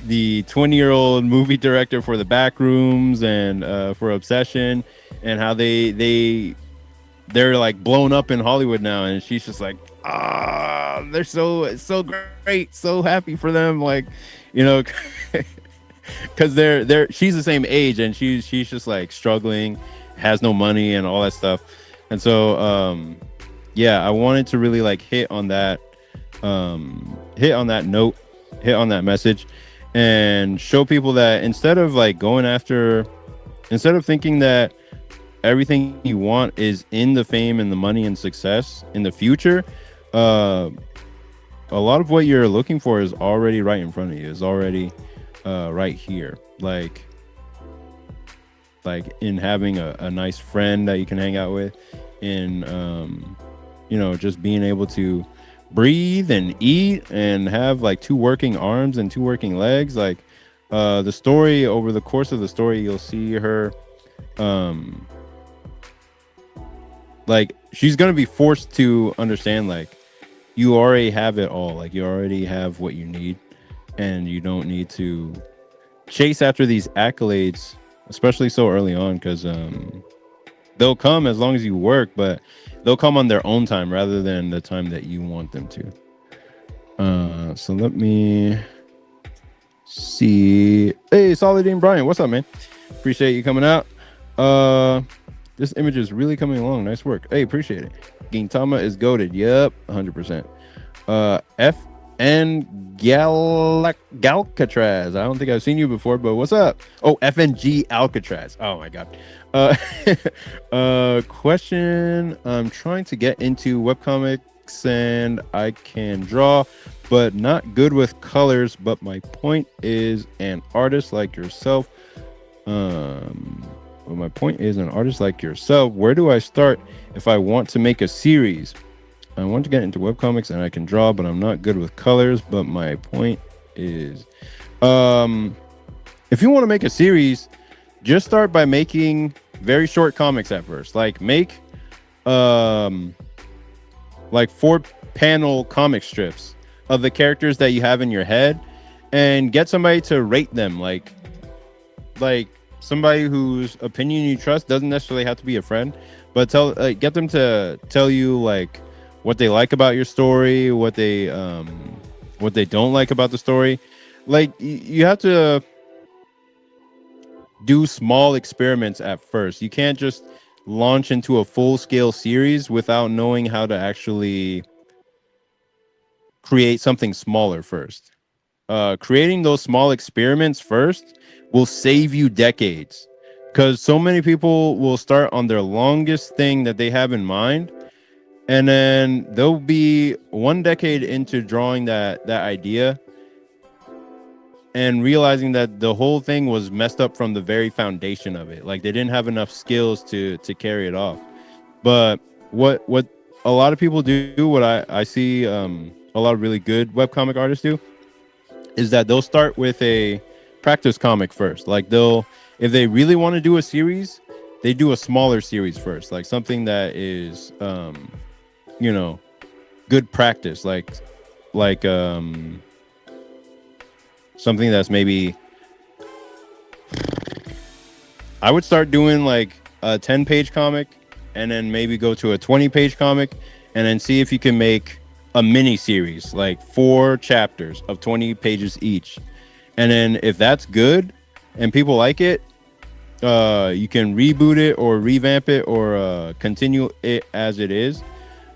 20-year-old movie director for the Backrooms and for Obsession, and how they're like blown up in Hollywood now, and she's just like, they're so great, so happy for them, like, you know, because they're she's the same age, and she's just like struggling, has no money and all that stuff. And so yeah, I wanted to really like hit on that note, hit on that message, and show people that instead of thinking that everything you want is in the fame and the money and success in the future, a lot of what you're looking for is already right in front of you, is already right here, like in having a nice friend that you can hang out with, in just being able to breathe and eat and have like 2 working arms and 2 working legs. Like the story, over the course of the story, you'll see her like she's gonna be forced to understand, like, you already have it all, like you already have what you need, and you don't need to chase after these accolades, especially so early on, because they'll come as long as you work, but they'll come on their own time rather than the time that you want them to. So let me see. Hey, Solidine Brian, what's up, man? Appreciate you coming out. This image is really coming along. Nice work. Hey, appreciate it. Gintama is goated. Yep, 100%. FN Galcatraz. I don't think I've seen you before, but what's up? Oh, FNG Alcatraz. Oh my god. Question. I'm trying to get into webcomics and I can draw, but not good with colors. But my point is, an artist like yourself. Well, my point is, an artist like yourself, where do I start if I want to make a series? I want to get into webcomics and I can draw, but I'm not good with colors. But my point is, if you want to make a series, just start by making very short comics at first. Like make like 4-panel comic strips of the characters that you have in your head, and get somebody to rate them, like somebody whose opinion you trust. Doesn't necessarily have to be a friend, but get them to tell you like what they like about your story, what they don't like about the story. Like you have to do small experiments at first. You can't just launch into a full-scale series without knowing how to actually create something smaller first. Creating those small experiments first will save you decades, because so many people will start on their longest thing that they have in mind, and then they'll be 1 decade into drawing that idea and realizing that the whole thing was messed up from the very foundation of it. Like they didn't have enough skills to carry it off. But what a lot of people do, what I see a lot of really good webcomic artists do, is that they'll start with a practice comic first. Like if they really want to do a series, they do a smaller series first, like something that is good practice, like something that's maybe, I would start doing like a 10-page comic, and then maybe go to a 20-page comic, and then see if you can make a mini series, like 4 chapters of 20 pages each. And then if that's good and people like it, you can reboot it or revamp it or continue it as it is.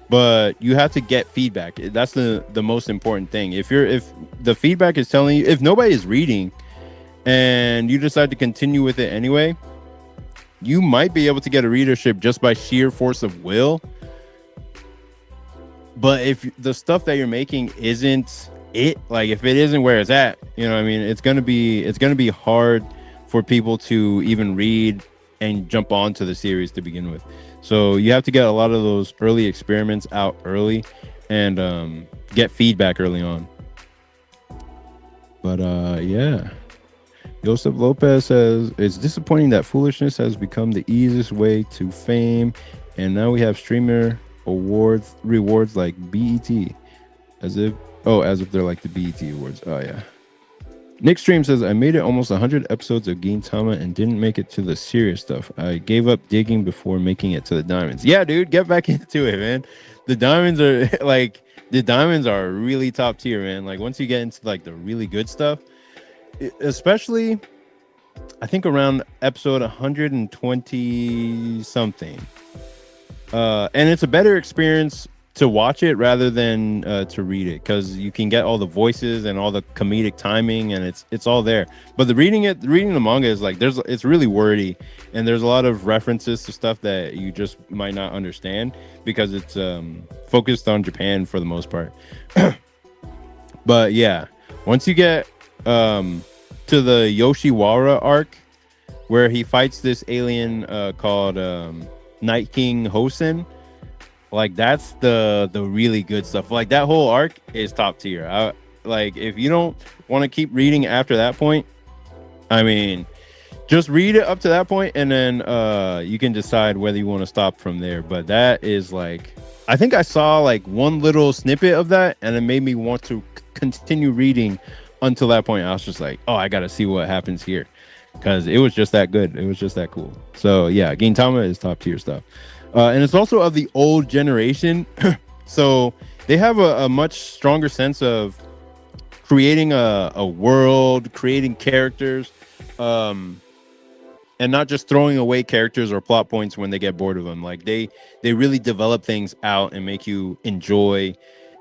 But you have to get feedback. That's the most important thing. If the feedback is telling you, if nobody is reading and you decide to continue with it anyway, you might be able to get a readership just by sheer force of will. But if the stuff that you're making isn't it, like if it isn't where it's at, you know what I mean, it's gonna be hard for people to even read and jump onto the series to begin with. So you have to get a lot of those early experiments out early, and get feedback early on. But yeah, Joseph Lopez says, it's disappointing that foolishness has become the easiest way to fame, and now we have streamer rewards like BET. as if they're like the BET Awards. Oh yeah. Nick Stream says, I made it almost 100 episodes of Gintama and didn't make it to the serious stuff. I gave up digging before making it to the diamonds. Yeah, dude, get back into it, man. The diamonds are really top tier, man. Like once you get into like the really good stuff, especially I think around episode 120 something. And it's a better experience to watch it rather than to read it, because you can get all the voices and all the comedic timing, and it's all there. But reading the manga is like it's really wordy, and there's a lot of references to stuff that you just might not understand because it's focused on Japan for the most part. But yeah, once you get to the Yoshiwara arc, where he fights this alien called Night King Hosen, like that's the really good stuff. Like that whole arc is top tier. Like if you don't want to keep reading after that point, I mean, just read it up to that point, and then you can decide whether you want to stop from there. But that is like, I think I saw like one little snippet of that, and it made me want to continue reading until that point. I was just like, oh, I gotta see what happens here, because it was just that good. It was just that cool. So yeah, Gintama is top tier stuff. And it's also of the old generation. So they have a much stronger sense of creating a world, creating characters, and not just throwing away characters or plot points when they get bored of them. Like they really develop things out and make you enjoy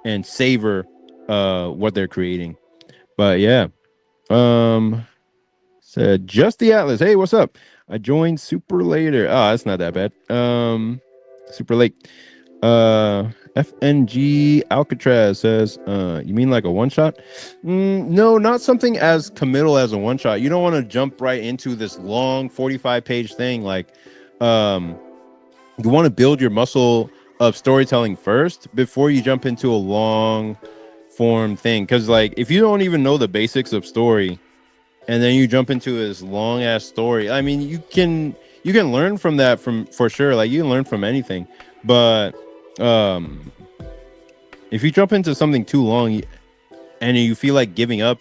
and savor what they're creating. But yeah. Said Just the Atlas. Hey, what's up? I joined super later. Oh, that's not that bad. Super late. FNG Alcatraz says, you mean like a one shot? No, not something as committal as a one shot. You don't want to jump right into this long 45-page thing. Like, you want to build your muscle of storytelling first before you jump into a long form thing. Because like, if you don't even know the basics of story, and then you jump into this long ass story, I mean, you can learn from that, for sure. Like you can learn from anything, but if you jump into something too long and you feel like giving up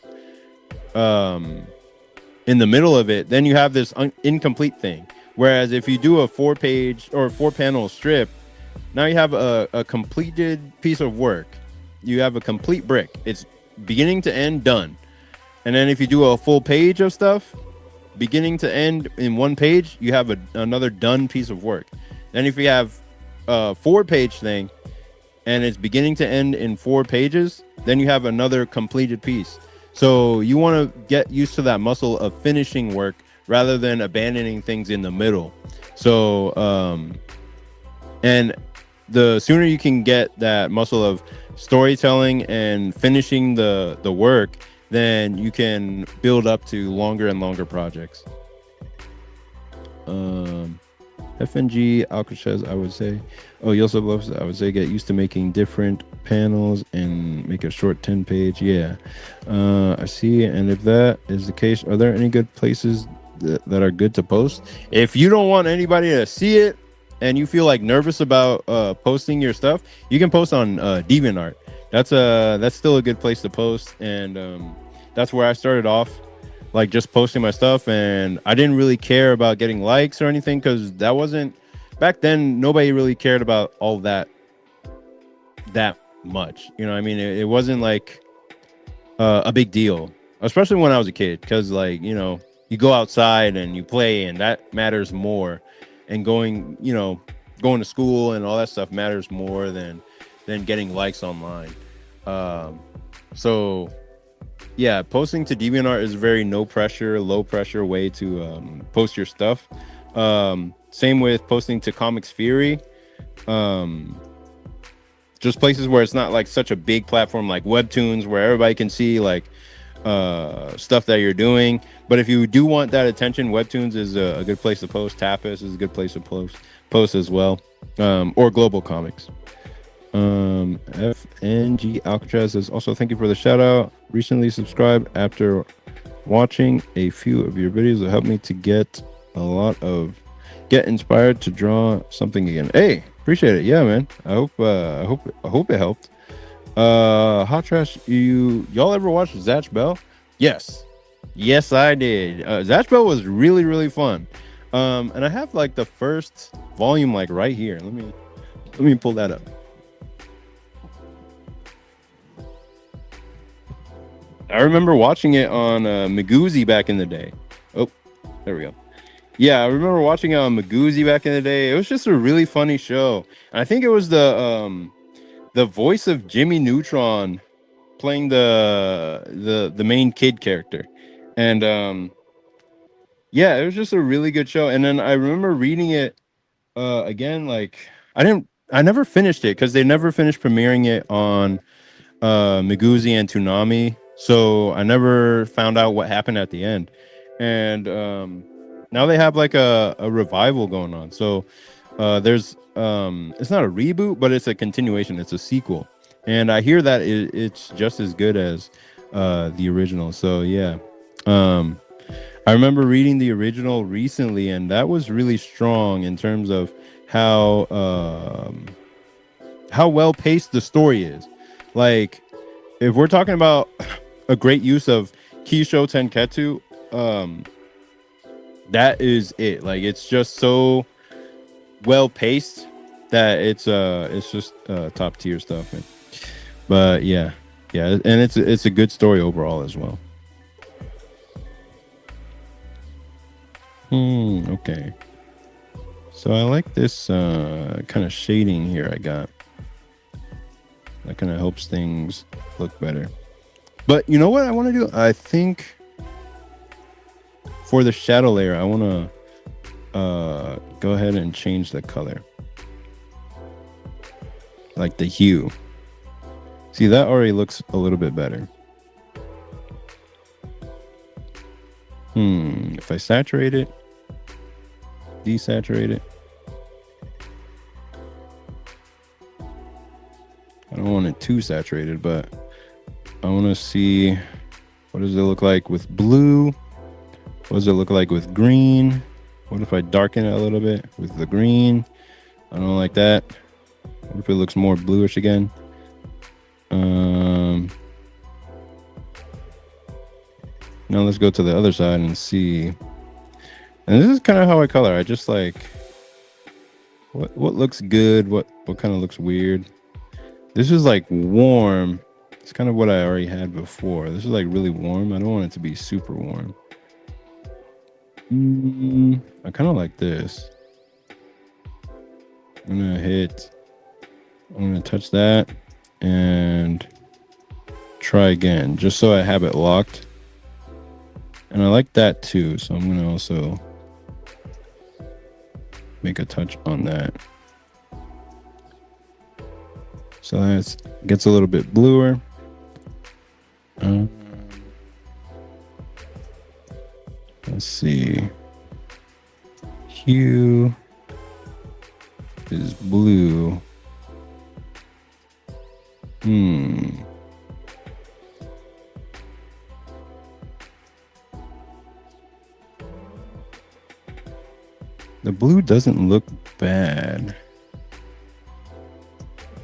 in the middle of it, then you have this incomplete thing. Whereas if you do a 4-page or 4-panel strip, now you have a completed piece of work. You have a complete brick. It's beginning to end done. And then if you do a full page of stuff, beginning to end in one page, you have another done piece of work. Then if you have a 4-page thing and it's beginning to end in 4 pages, then you have another completed piece. So you want to get used to that muscle of finishing work rather than abandoning things in the middle. So and the sooner you can get that muscle of storytelling and finishing the work, then you can build up to longer and longer projects. FNG Alcatraz, I would say. Oh, Yosef loves, I would say, get used to making different panels and make a short 10-page. Yeah, I see. And if that is the case, are there any good places that are good to post? If you don't want anybody to see it and you feel like nervous about posting your stuff, you can post on DeviantArt. That's still a good place to post, and that's where I started off, like just posting my stuff, and I didn't really care about getting likes or anything, because that wasn't, back then nobody really cared about all that much, you know what I mean? It wasn't like a big deal, especially when I was a kid, because like, you know, you go outside and you play, and that matters more, and going to school and all that stuff matters more than getting likes online. So yeah, posting to DeviantArt is a very no pressure, low pressure way to post your stuff. Same with posting to Comics Fury. Just places where it's not like such a big platform like Webtoons, where everybody can see like stuff that you're doing. But if you do want that attention, Webtoons is a good place to post. Tapas is a good place to post as well. Or Global Comics. FNG Alcatraz says, also thank you for the shout out. Recently subscribed after watching a few of your videos that helped me to get inspired to draw something again. Hey, appreciate it. Yeah, man. I hope it helped. Hot Trash, y'all ever watch Zatch Bell? Yes. Yes, I did. Zatch Bell was really, really fun. And I have like the first volume like right here. Let me pull that up. I remember watching it on Magoozy back in the day. Oh, there we go. Yeah, I remember watching it on Magoozy back in the day. It was just a really funny show. And I think it was the voice of Jimmy Neutron playing the main kid character. And yeah, it was just a really good show. And then I remember reading it again, like I never finished it because they never finished premiering it on Miguzi and Toonami, so I never found out what happened at the end. And now they have like a revival going on. So there's it's not a reboot, but it's a continuation. It's a sequel, and I hear that it's just as good as the original. So yeah, I remember reading the original recently, and that was really strong in terms of how well paced the story is. Like, if we're talking about a great use of Kisho Tenketsu, that is it. Like, it's just so well paced that it's just top tier stuff. But yeah, and it's a good story overall as well. Okay. So I like this kind of shading here I got. That kind of helps things look better. But you know what I want to do? I think for the shadow layer, I want to go ahead and change the color. Like the hue. See, that already looks a little bit better. If I saturate it, desaturate it. I don't want it too saturated, but I want to see what does it look like with blue? What does it look like with green? What if I darken it a little bit with the green? I don't like that. What if it looks more bluish again? Now let's go to the other side and see. And this is kind of how I color. I just like what looks good, what kind of looks weird. This is like warm. It's kind of what I already had before. This is like really warm. I don't want it to be super warm. I kind of like this. I'm gonna touch that and try again, just so I have it locked. And I like that too, so I'm gonna also make a touch on that. So that gets a little bit bluer. Let's see. Hue is blue. The blue doesn't look bad.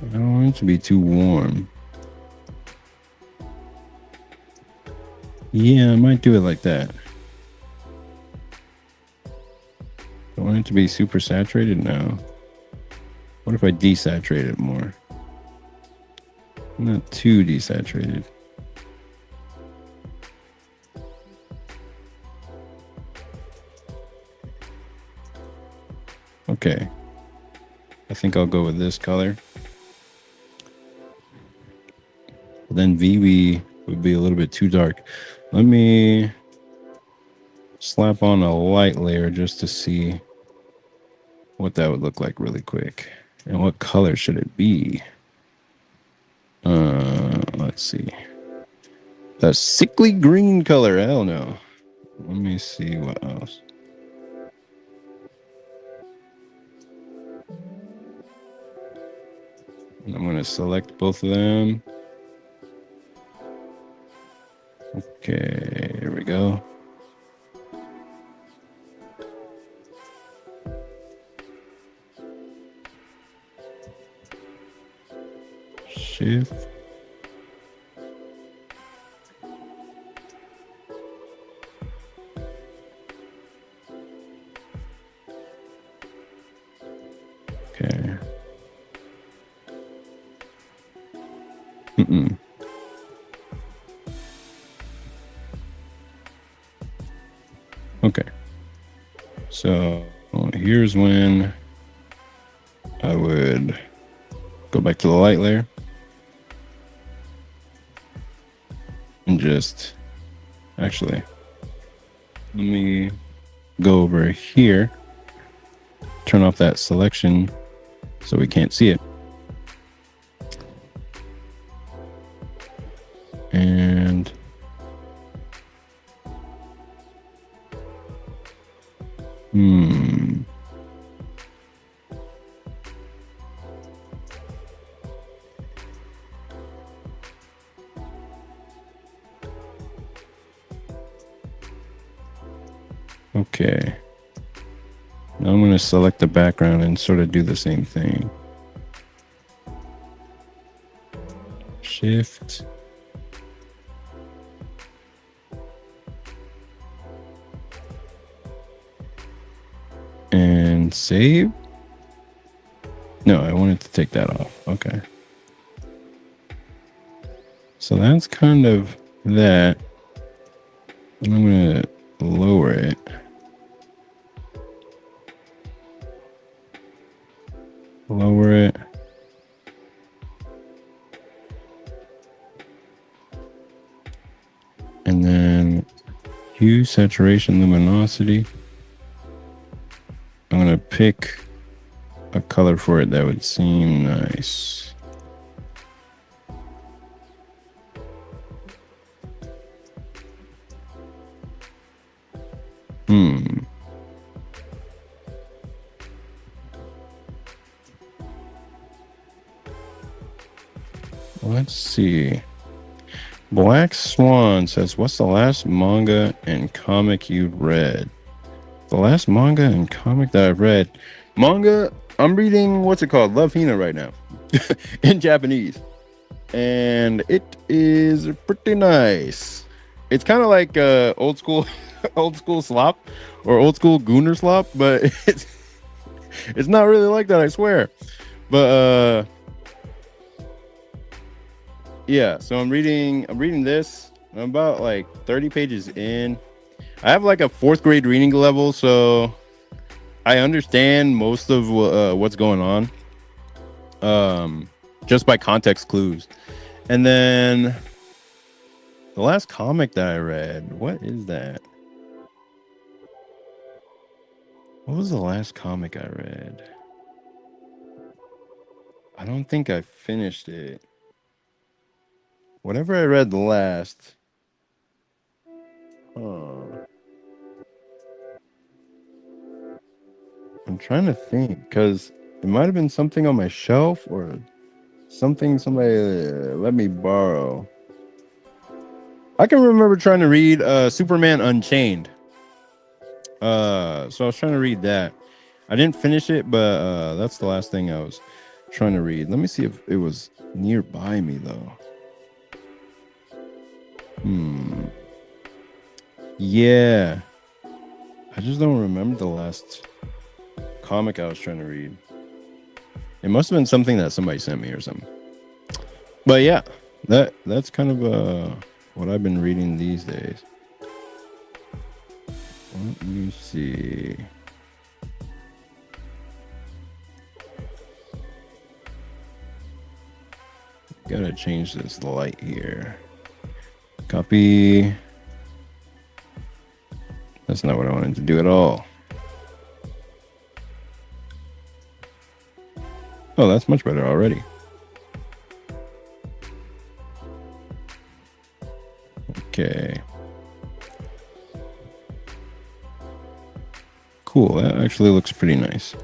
I don't want it to be too warm. Yeah, I might do it like that. I want it to be super saturated now. What if I desaturate it more? Not too desaturated. Okay. I think I'll go with this color. Then Vivi would be a little bit too dark. Let me slap on a light layer just to see what that would look like really quick. And what color should it be? Let's see. The sickly green color. Hell no. Let me see what else. I'm going to select both of them. Okay, here we go. Shift Okay. So here's when I would go back to the light layer and just actually let me go over here, turn off that selection so we can't see it. And okay. Now I'm going to select the background and sort of do the same thing. Shift. And save. No, I wanted to take that off. Okay. So that's kind of that. And I'm going to lower it. Lower it. And then hue, saturation, luminosity. I'm going to pick a color for it that would seem nice. Let's see. Black Swan says, what's the last manga and comic you read? The last manga and comic that I've read. Manga, I'm reading, what's it called? Love Hina right now. In Japanese. And it is pretty nice. It's kind of like old school slop or old school Gooner slop, but it's not really like that, I swear. But yeah, so I'm reading this. I'm about like 30 pages in. I have like a 4th grade reading level, so I understand most of what's going on just by context clues. And then the last comic that I read, what is that? What was the last comic I read? I don't think I finished it. Whatever I read last. I'm trying to think, because it might have been something on my shelf or something somebody let me borrow. I can remember trying to read Superman Unchained. So I was trying to read that. I didn't finish it, but that's the last thing I was trying to read. Let me see if it was nearby me, though. Yeah. I just don't remember the last comic I was trying to read. It must have been something that somebody sent me or something. But yeah, that's kind of what I've been reading these days. Let me see. Gotta change this light here. Copy. That's not what I wanted to do at all. Oh, that's much better already. Okay. Cool. That actually looks pretty nice.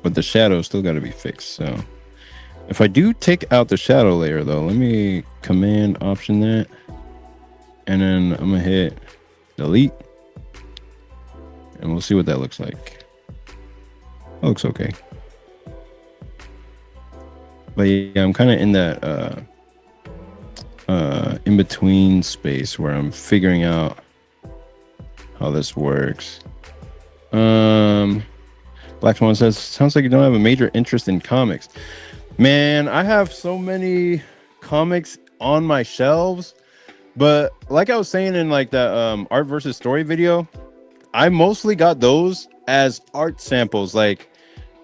But the shadow still got to be fixed. So if I do take out the shadow layer, though, let me Command Option that. And then I'm going to hit delete. And we'll see what that looks like. That looks okay. But yeah, I'm kind of in that in between space where I'm figuring out how this works. Black Swan says, sounds like you don't have a major interest in comics. Man, I have so many comics on my shelves, but like I was saying in like the art versus story video, I mostly got those as art samples. Like,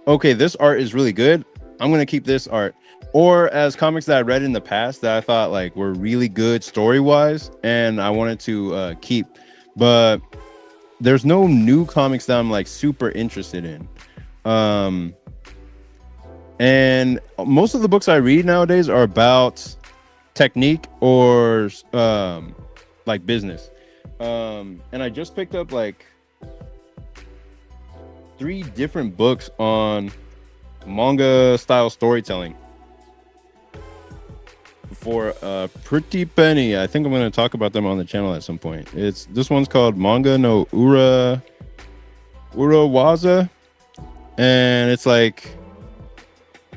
okay, this art is really good. I'm gonna keep this art. Or as comics that I read in the past that I thought like were really good story wise, and I wanted to keep. But there's no new comics that I'm like super interested in. Um, and most of the books I read nowadays are about technique or like business. And I just picked up like 3 different books on manga style storytelling for a pretty penny. I think I'm going to talk about them on the channel at some point. This one's called Manga no Urawaza, and it's like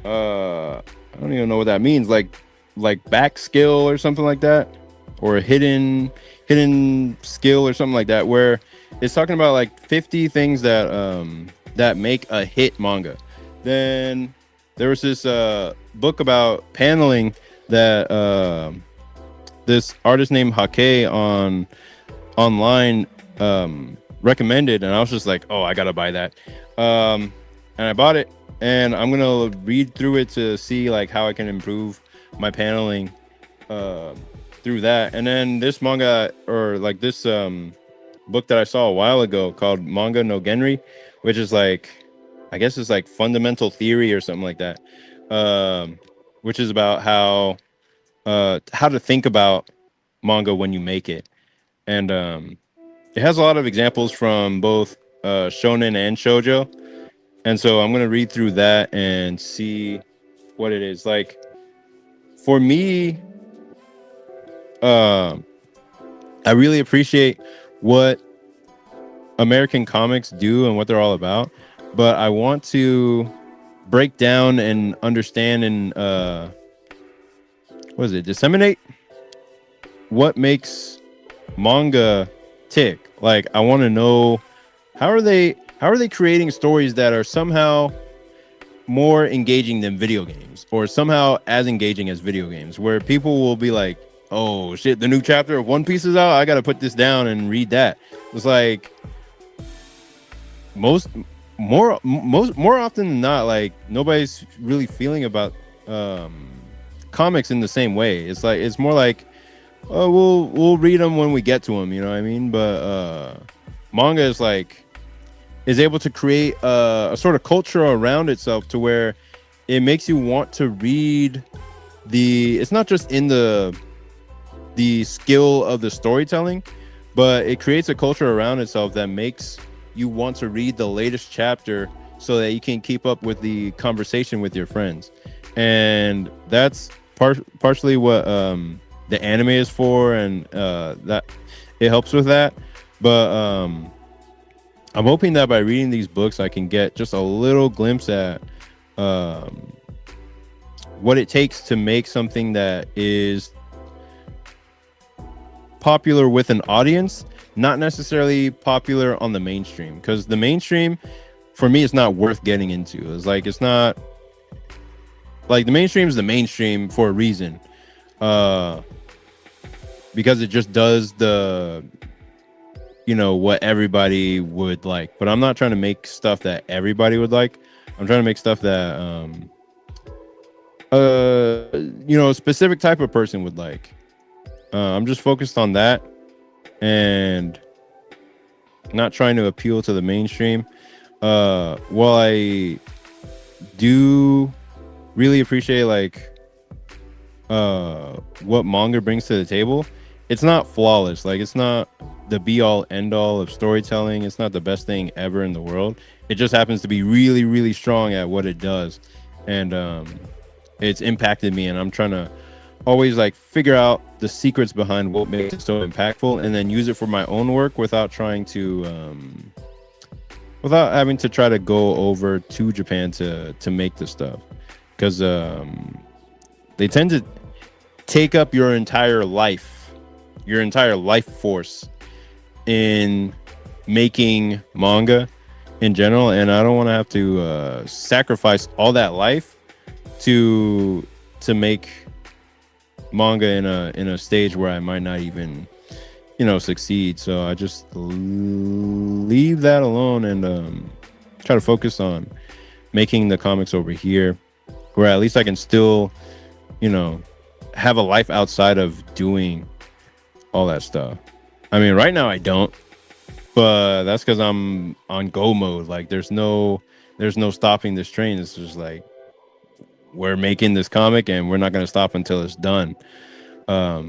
I don't even know what that means, like back skill or something like that, or a hidden skill or something like that, where it's talking about like 50 things that make a hit manga. Then there was this book about paneling that this artist named Hake online recommended, and I was just like, oh, I gotta buy that. And I bought it, and I'm gonna read through it to see like how I can improve my paneling through that. And then this manga, or like this book that I saw a while ago called Manga no Genri, which is like, I guess it's like fundamental theory or something like that, which is about how to think about manga when you make it. And it has a lot of examples from both shonen and shoujo. And so I'm going to read through that and see what it is. Like, for me, I really appreciate what American comics do and what they're all about, but I want to break down and understand and disseminate what makes manga tick. Like, I want to know how are they creating stories that are somehow more engaging than video games, or somehow as engaging as video games, where people will be like, oh shit, the new chapter of One Piece is out, I gotta put this down and read that. It's like more often than not, like, nobody's really feeling about comics in the same way. It's like, it's more like, oh, we'll read them when we get to them, you know what I mean? But manga is like, is able to create a sort of culture around itself to where it makes you want to read it's not just in the skill of the storytelling, but it creates a culture around itself that makes you want to read the latest chapter so that you can keep up with the conversation with your friends. And that's partially what the anime is for, and that it helps with that. But I'm hoping that by reading these books, I can get just a little glimpse at what it takes to make something that is popular with an audience, not necessarily popular on the mainstream, because the mainstream for me is not worth getting into. It's like, it's not like, the mainstream is the mainstream for a reason, because it just does the, you know, what everybody would like. But I'm not trying to make stuff that everybody would like. I'm trying to make stuff that you know, a specific type of person would like. I'm just focused on that and not trying to appeal to the mainstream. While I do really appreciate like what manga brings to the table, it's not flawless. Like, it's not the be all end all of storytelling. It's not the best thing ever in the world. It just happens to be really, really strong at what it does. And it's impacted me, and I'm trying to always like figure out the secrets behind what makes it so impactful, and then use it for my own work without trying to without having to try to go over to Japan to make the stuff, because they tend to take up your entire life force in making manga in general, and I don't want to have to sacrifice all that life to make manga in a stage where I might not even, you know, succeed. So I just leave that alone and try to focus on making the comics over here, where at least I can still, you know, have a life outside of doing all that stuff. I mean, right now I don't, but that's because I'm on go mode. Like there's no stopping this train. It's just like we're making this comic and we're not going to stop until it's done. But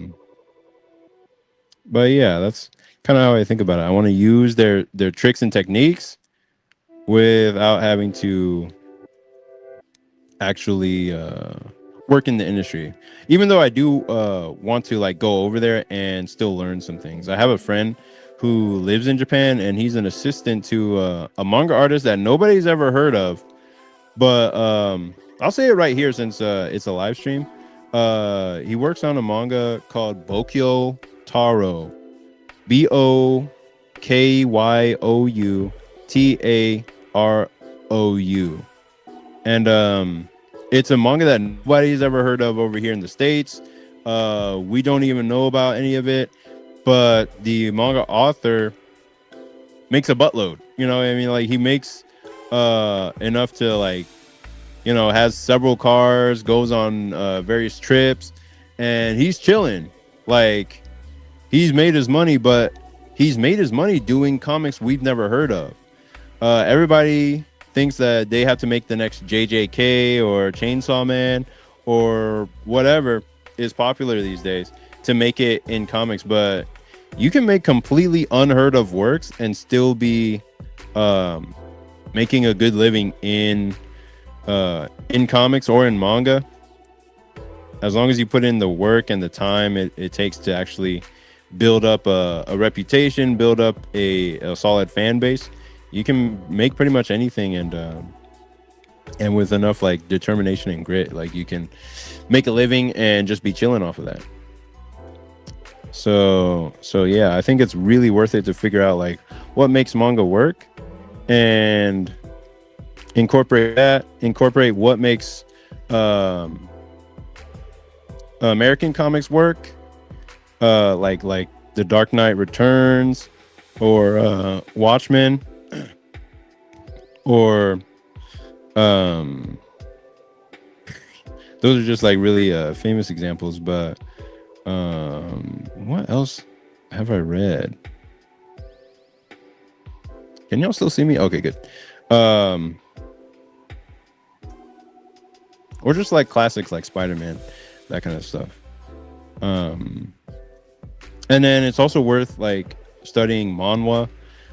yeah, that's kind of how I think about it. I want to use their tricks and techniques without having to actually work in the industry. Even though I do want to like go over there and still learn some things. I have a friend who lives in Japan and he's an assistant to a manga artist that nobody's ever heard of. But I'll say it right here since it's a live stream. He works on a manga called Bokyo Taro. BOKYOU TAROU. And it's a manga that nobody's ever heard of over here in the States. We don't even know about any of it, but the manga author makes a buttload. You know what I mean? Like he makes enough to like, you know, has several cars, goes on various trips, and he's chilling. Like he's made his money, but he's made his money doing comics we've never heard of. Everybody thinks that they have to make the next JJK or Chainsaw Man or whatever is popular these days to make it in comics, but you can make completely unheard of works and still be making a good living in comics or in manga, as long as you put in the work and the time it takes to actually build up a reputation, build up a solid fan base. You can make pretty much anything, and with enough like determination and grit, like you can make a living and just be chilling off of that. So yeah, I think it's really worth it to figure out like what makes manga work and incorporate what makes American comics work, like The Dark Knight Returns or Watchmen, or those are just like really famous examples. But what else have I read? Can y'all still see me? Okay, good. Or just like classics like Spider-Man, that kind of stuff. And then it's also worth like studying manhwa.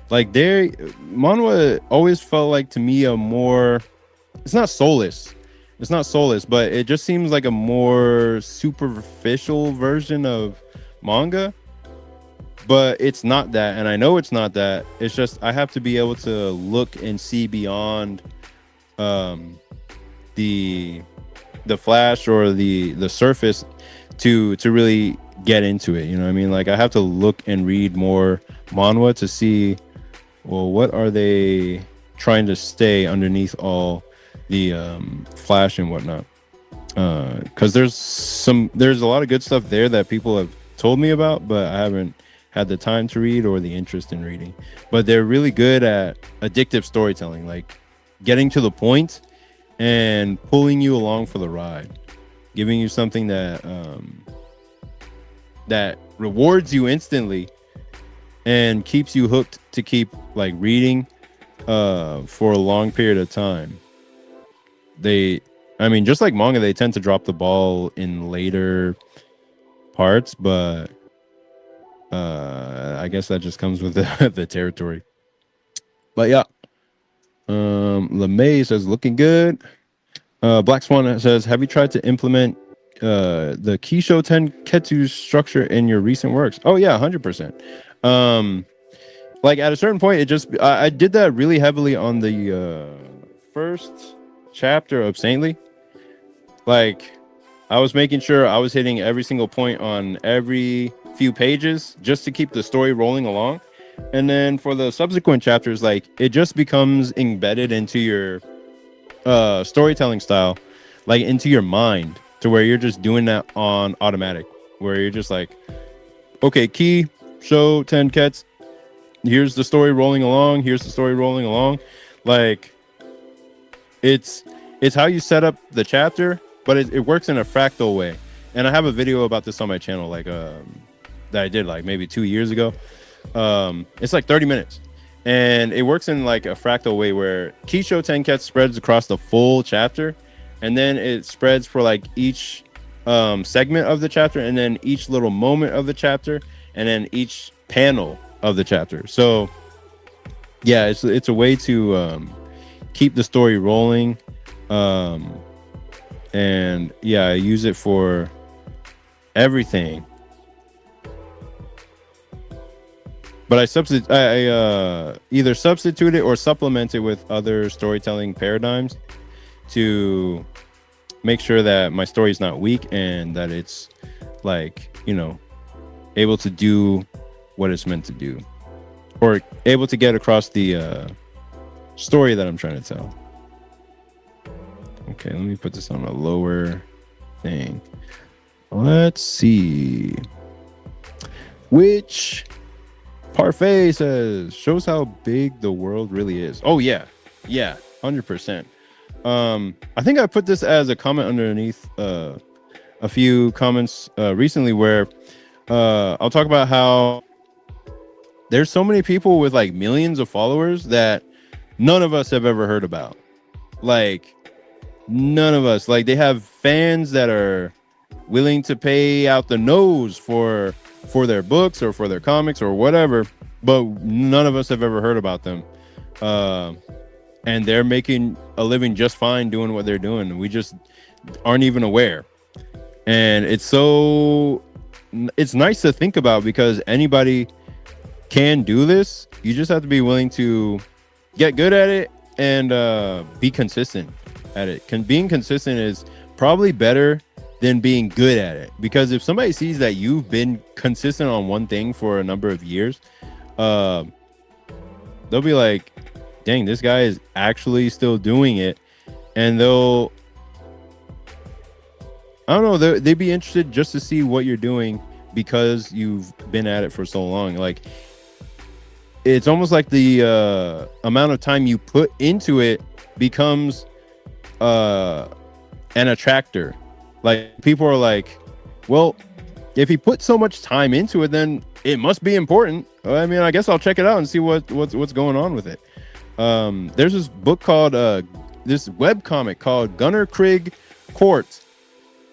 Like manhwa always felt like to me a more, it's not soulless, but it just seems like a more superficial version of manga. But it's not that, and I know it's not that. It's just I have to be able to look and see beyond the flash or the surface to really get into it. You know what I mean? Like I have to look and read more manhwa to see, well, what are they trying to stay underneath all the flash and whatnot? Because there's a lot of good stuff there that people have told me about, but I haven't had the time to read or the interest in reading. But they're really good at addictive storytelling, like getting to the point and pulling you along for the ride, giving you something that that rewards you instantly and keeps you hooked to keep like reading for a long period of time. I mean, just like manga, they tend to drop the ball in later parts, but I guess that just comes with the territory. But yeah, LeMay says looking good. Black Swan says, have you tried to implement the Kisho Tenketsu structure in your recent works? Oh yeah, 100%. Like at a certain point, it just I did that really heavily on the first chapter of Saintly. Like I was making sure I was hitting every single point on every few pages just to keep the story rolling along. And then for the subsequent chapters, like it just becomes embedded into your storytelling style. like into your mind to where you're just doing that on automatic, where you're just like, okay, key, show 10 cats. Here's the story rolling along. Here's the story rolling along. Like it's how you set up the chapter, but it works in a fractal way. And I have a video about this on my channel, like that I did like maybe 2 years ago. It's like 30 minutes. And it works in like a fractal way where key show 10 cats spreads across the full chapter, and then it spreads for like each segment of the chapter, and then each little moment of the chapter, and then each panel of the chapter. So yeah, it's a way to keep the story rolling. And yeah, I use it for everything. But I either substitute it or supplement it with other storytelling paradigms to make sure that my story is not weak and that it's like, you know, able to do what it's meant to do, or able to get across the story that I'm trying to tell. Okay, let me put this on a lower thing. Let's see. Which Parfait says shows how big the world really is. Oh yeah, 100%. I think I put this as a comment underneath a few comments recently, where I'll talk about how there's so many people with like millions of followers that none of us have ever heard about. Like none of us. Like they have fans that are willing to pay out the nose for their books or for their comics or whatever, but none of us have ever heard about them. And they're making a living just fine doing what they're doing. We just aren't even aware. And it's nice to think about, because anybody can do this. You just have to be willing to get good at it and be consistent at it. Being consistent is probably better than being good at it, because if somebody sees that you've been consistent on one thing for a number of years, they'll be like, dang, this guy is actually still doing it. And I don't know, they'd be interested just to see what you're doing because you've been at it for so long. Like it's almost like the amount of time you put into it becomes an attractor. Like people are like, well, if he put so much time into it, then it must be important. I mean, I guess I'll check it out and see what's going on with it. There's this book called this webcomic called Gunner Krigg Court,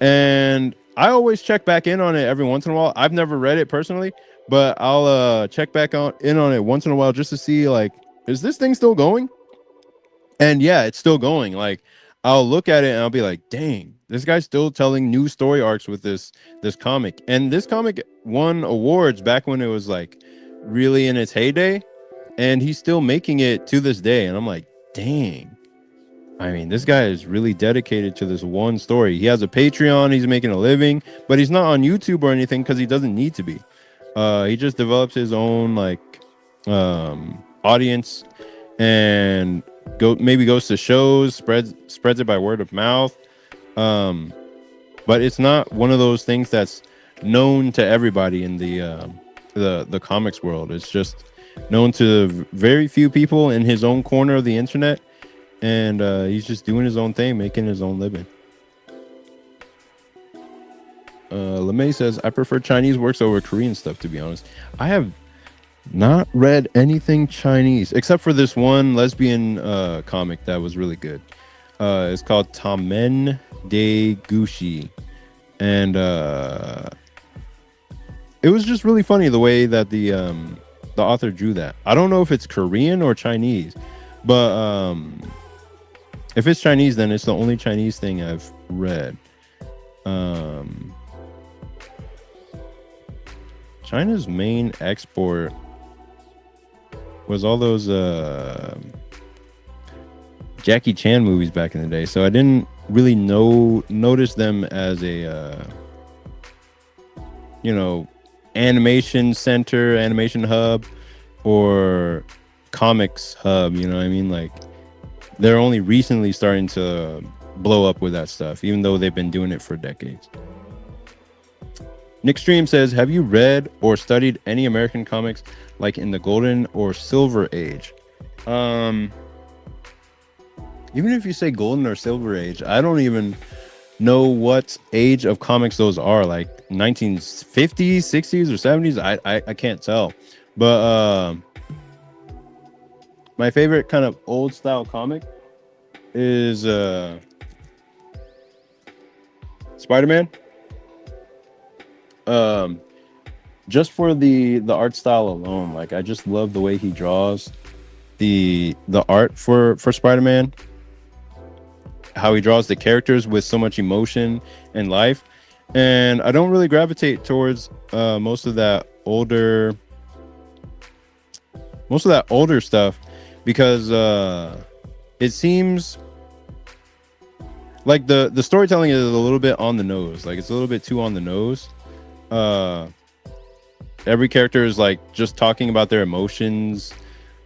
and I always check back in on it every once in a while. I've never read it personally, but I'll check back in on it once in a while just to see, like, is this thing still going? And yeah, it's still going. Like I'll look at it and I'll be like, dang, this guy's still telling new story arcs with this comic. And this comic won awards back when it was like really in its heyday, and he's still making it to this day. And I'm like, dang, I mean, this guy is really dedicated to this one story. He has a Patreon, he's making a living, but he's not on YouTube or anything because he doesn't need to be. He just develops his own like audience and goes to shows, spreads it by word of mouth. But it's not one of those things that's known to everybody in the comics world. It's just known to very few people in his own corner of the internet, and he's just doing his own thing, making his own living. LeMay says, I prefer Chinese works over Korean stuff, to be honest. I have not read anything Chinese except for this one lesbian comic that was really good. It's called Tamen de Gushi, and it was just really funny the way that the author drew that. I don't know if it's Korean or Chinese, but if it's Chinese, then it's the only Chinese thing I've read. China's main export was all those Jackie Chan movies back in the day, so I didn't really notice them as a animation center, animation hub, or comics hub. You know what I mean? Like they're only recently starting to blow up with that stuff, even though they've been doing it for decades. Nick Stream says, have you read or studied any American comics like in the golden or silver age? Even if you say golden or silver age, I don't even know what age of comics those are, like 1950s, 60s, or 70s. I can't tell. But my favorite kind of old style comic is Spider-Man. Just for the art style alone, like I just love the way he draws the art for Spider-Man, how he draws the characters with so much emotion and life. And I don't really gravitate towards most of that older stuff because it seems like the storytelling is a little bit on the nose. Like it's a little bit too on the nose. Every character is like just talking about their emotions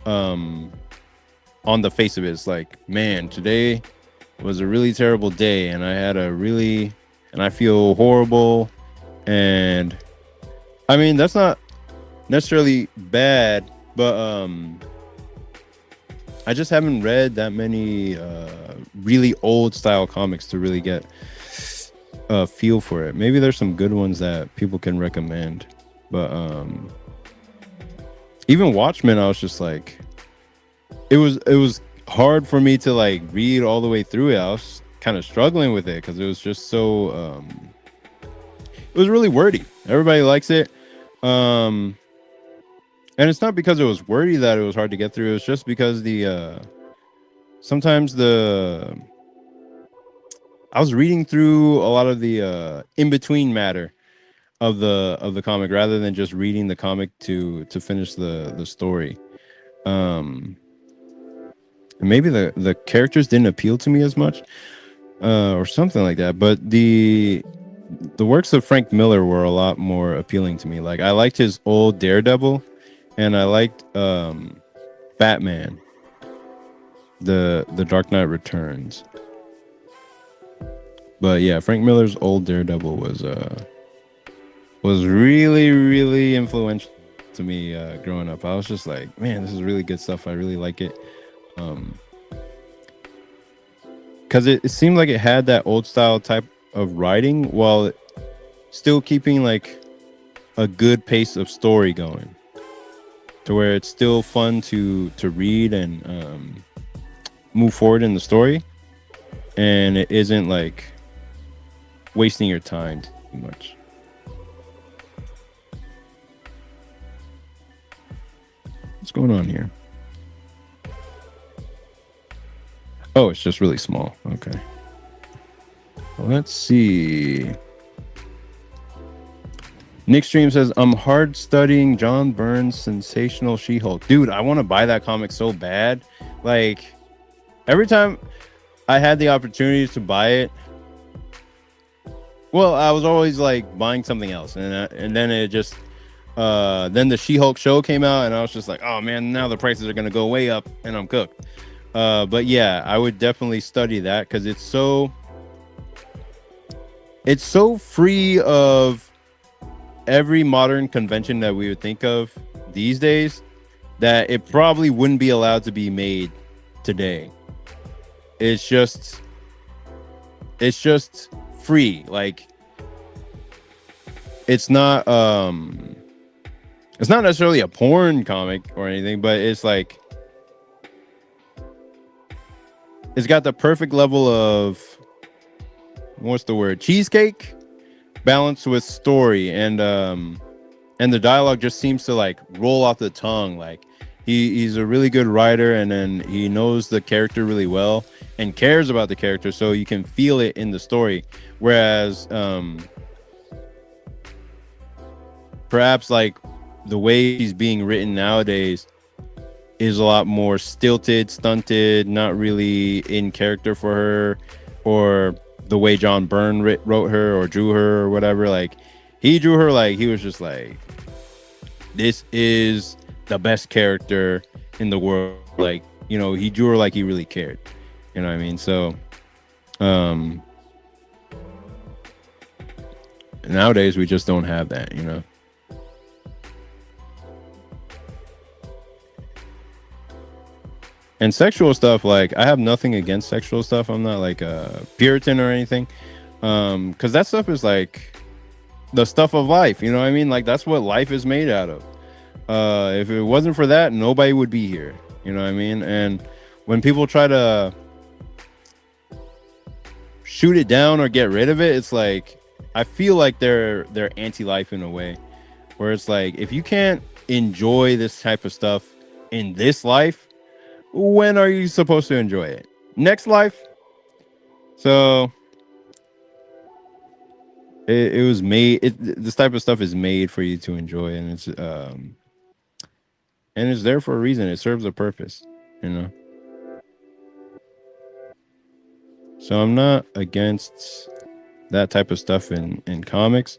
on the face of it. It's like, man, today was a really terrible day and I feel horrible. And I mean, that's not necessarily bad, but I just haven't read that many really old style comics to really get a feel for it. Maybe there's some good ones that people can recommend, but even Watchmen, I was just like, it was hard for me to like read all the way through it. I was kind of struggling with it because it was just so it was really wordy. Everybody likes it, and it's not because it was wordy that it was hard to get through. It was just because sometimes I was reading through a lot of the in-between matter of the comic rather than just reading the comic to finish the story. And maybe the characters didn't appeal to me as much, or something like that. But the works of Frank Miller were a lot more appealing to me. Like I liked his old Daredevil, and I liked Batman, the Dark Knight Returns. But yeah, Frank Miller's old Daredevil was really, really influential to me growing up. I was just like, man, this is really good stuff. I really like it. Because it seemed like it had that old style type of writing while still keeping like a good pace of story going, to where it's still fun to read and move forward in the story, and it isn't like wasting your time too much. What's going on here? Oh, it's just really small. Okay. Well, let's see. Nick Stream says, I'm hard studying John Byrne's Sensational She-Hulk. Dude, I want to buy that comic so bad. Like, every time I had the opportunity to buy it, well, I was always like buying something else. And then it just, then the She-Hulk show came out and I was just like, oh man, now the prices are going to go way up and I'm cooked. But yeah, I would definitely study that because it's so free of every modern convention that we would think of these days that it probably wouldn't be allowed to be made today. It's just free. Like it's not necessarily a porn comic or anything, but it's like it's got the perfect level of, what's the word, cheesecake balanced with story, and the dialogue just seems to like roll off the tongue. Like he's a really good writer, and then he knows the character really well and cares about the character, so you can feel it in the story. Whereas perhaps like the way he's being written nowadays is a lot more stilted, stunted, not really in character for her, or the way John Byrne wrote her or drew her or whatever. Like he drew her like he was just like, this is the best character in the world. Like, you know, he drew her like he really cared. You know what I mean? So Um, Nowadays we just don't have that, you know. And sexual stuff, like I have nothing against sexual stuff. I'm not like a Puritan or anything. Because that stuff is like the stuff of life, you know what I mean? Like that's what life is made out of. If it wasn't for that, nobody would be here. You know what I mean? And when people try to shoot it down or get rid of it, it's like I feel like they're anti-life in a way, where it's like if you can't enjoy this type of stuff in this life, when are you supposed to enjoy it? Next life? So it was made. This type of stuff is made for you to enjoy, and it's there for a reason. It serves a purpose, you know. So I'm not against that type of stuff in comics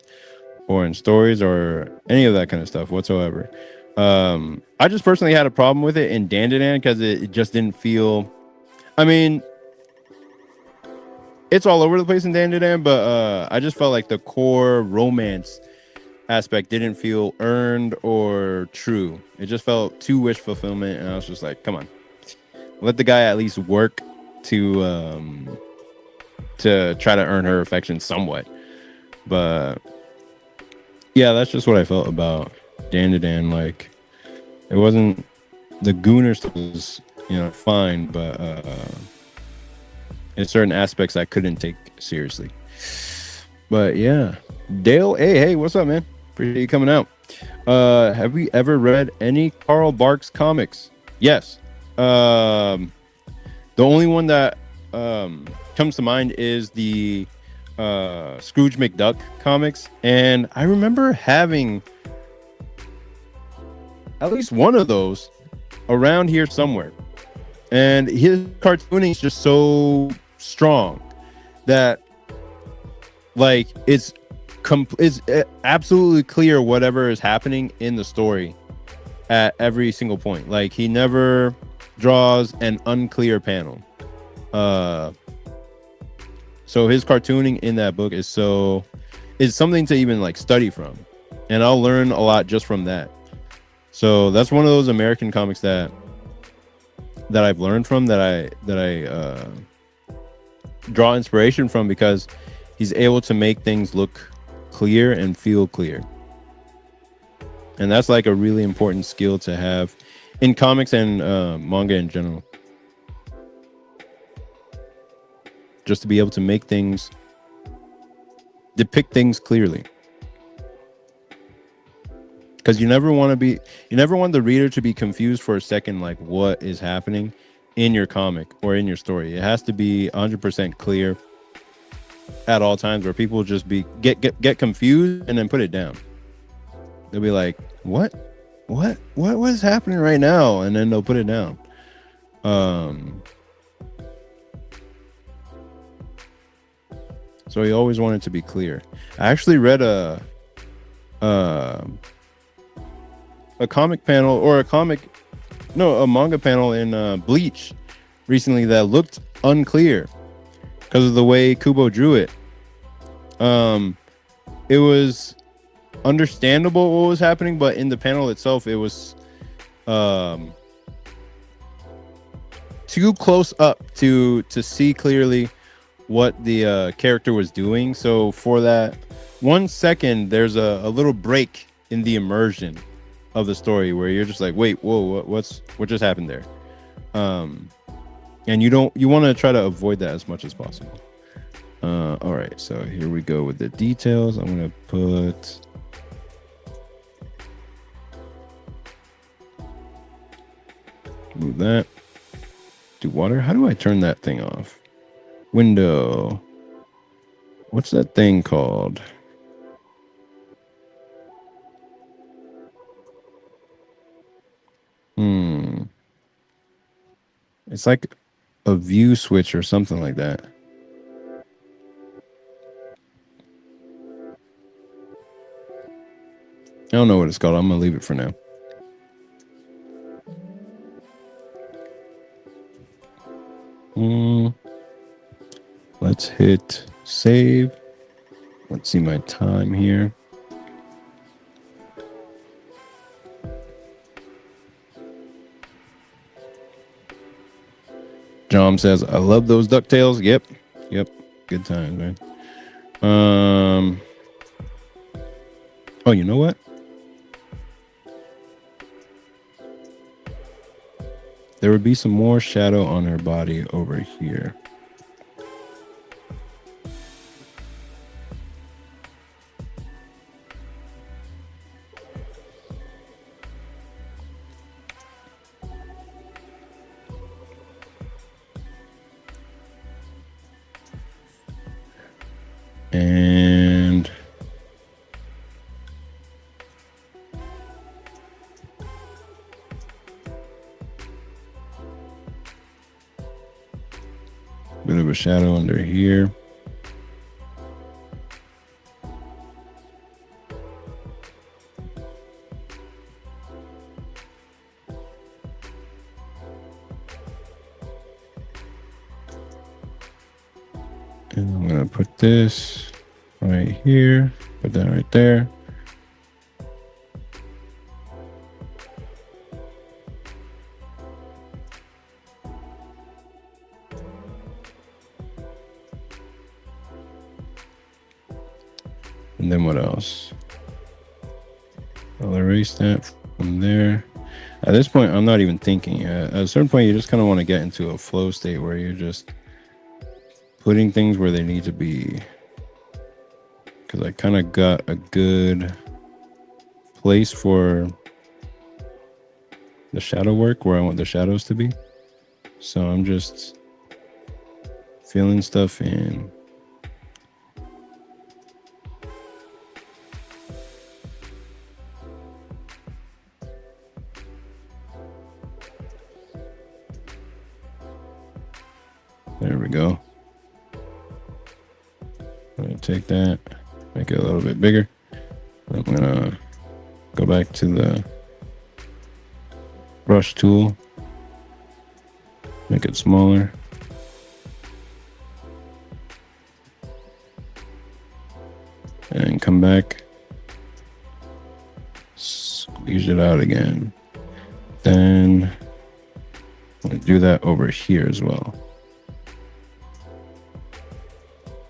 or in stories or any of that kind of stuff whatsoever. I just personally had a problem with it in Dandadan because it just didn't feel. I mean, it's all over the place in Dandadan, but I just felt like the core romance aspect didn't feel earned or true. It just felt too wish fulfillment, and I was just like, come on, let the guy at least work to try to earn her affection somewhat. But yeah, that's just what I felt about Dandadan. Like it wasn't the Gooner stuff was, you know, fine, but in certain aspects I couldn't take seriously. But yeah. Dale, hey, what's up, man? Appreciate you coming out. Have we ever read any Carl Barks comics? Yes. The only one that comes to mind is the Scrooge McDuck comics, and I remember having at least one of those around here somewhere. And his cartooning is just so strong that like it's absolutely clear whatever is happening in the story at every single point. Like he never draws an unclear panel. So his cartooning in that book is something to even like study from, and I'll learn a lot just from that. So that's one of those American comics that I've learned from, that I draw inspiration from, because he's able to make things look clear and feel clear. And that's like a really important skill to have in comics and manga in general. Just to be able to make things, depict things clearly. Because you never want the reader to be confused for a second, like what is happening in your comic or in your story. It has to be 100% clear at all times, where people just get confused and then put it down. They'll be like, what is happening right now? And then they'll put it down. So he always wanted to be clear. I actually read a comic panel, or a manga panel in Bleach recently that looked unclear because of the way Kubo drew it. It was understandable what was happening, but in the panel itself, it was too close up to see clearly what the character was doing. So for that 1 second, there's a little break in the immersion of the story where you're just like, wait, whoa, what just happened there? And you want to try to avoid that as much as possible. All right, so here we go with the details. I'm gonna put move that. Do water. How do I turn that thing off? Window. What's that thing called? It's like a view switch or something like that. I don't know what it's called. I'm gonna leave it for now. Let's let's hit save. Let's see my time here. John says, I love those DuckTales. Yep. Good times, man. Oh, you know what? There would be some more shadow on her body over here. And bit of a shadow under here. And I'm going to put this right here, put that right there. And then what else? I'll erase that from there. At this point, I'm not even thinking. At a certain point, you just kind of want to get into a flow state where you're just putting things where they need to be. Because I kind of got a good place for the shadow work where I want the shadows to be. So I'm just filling stuff in. There we go. I'm going to take that, make it a little bit bigger. I'm going to go back to the brush tool, make it smaller. And come back, squeeze it out again. Then I'm going to do that over here as well,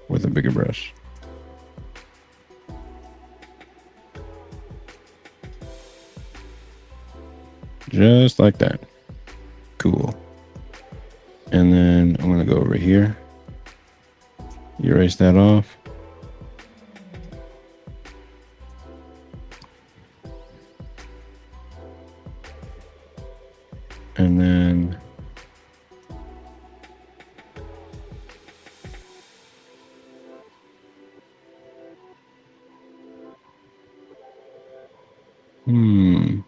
with a bigger brush. Just like that. Cool. And then I'm going to go over here, erase that off. And then and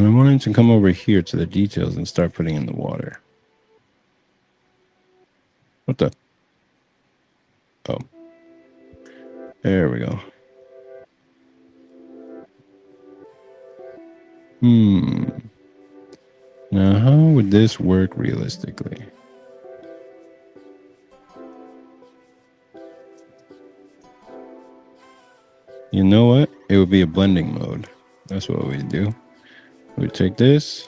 I wanted to come over here to the details and start putting in the water. What the? Oh. There we go. Now, how would this work realistically? You know what? It would be a blending mode. That's what we do. We take this.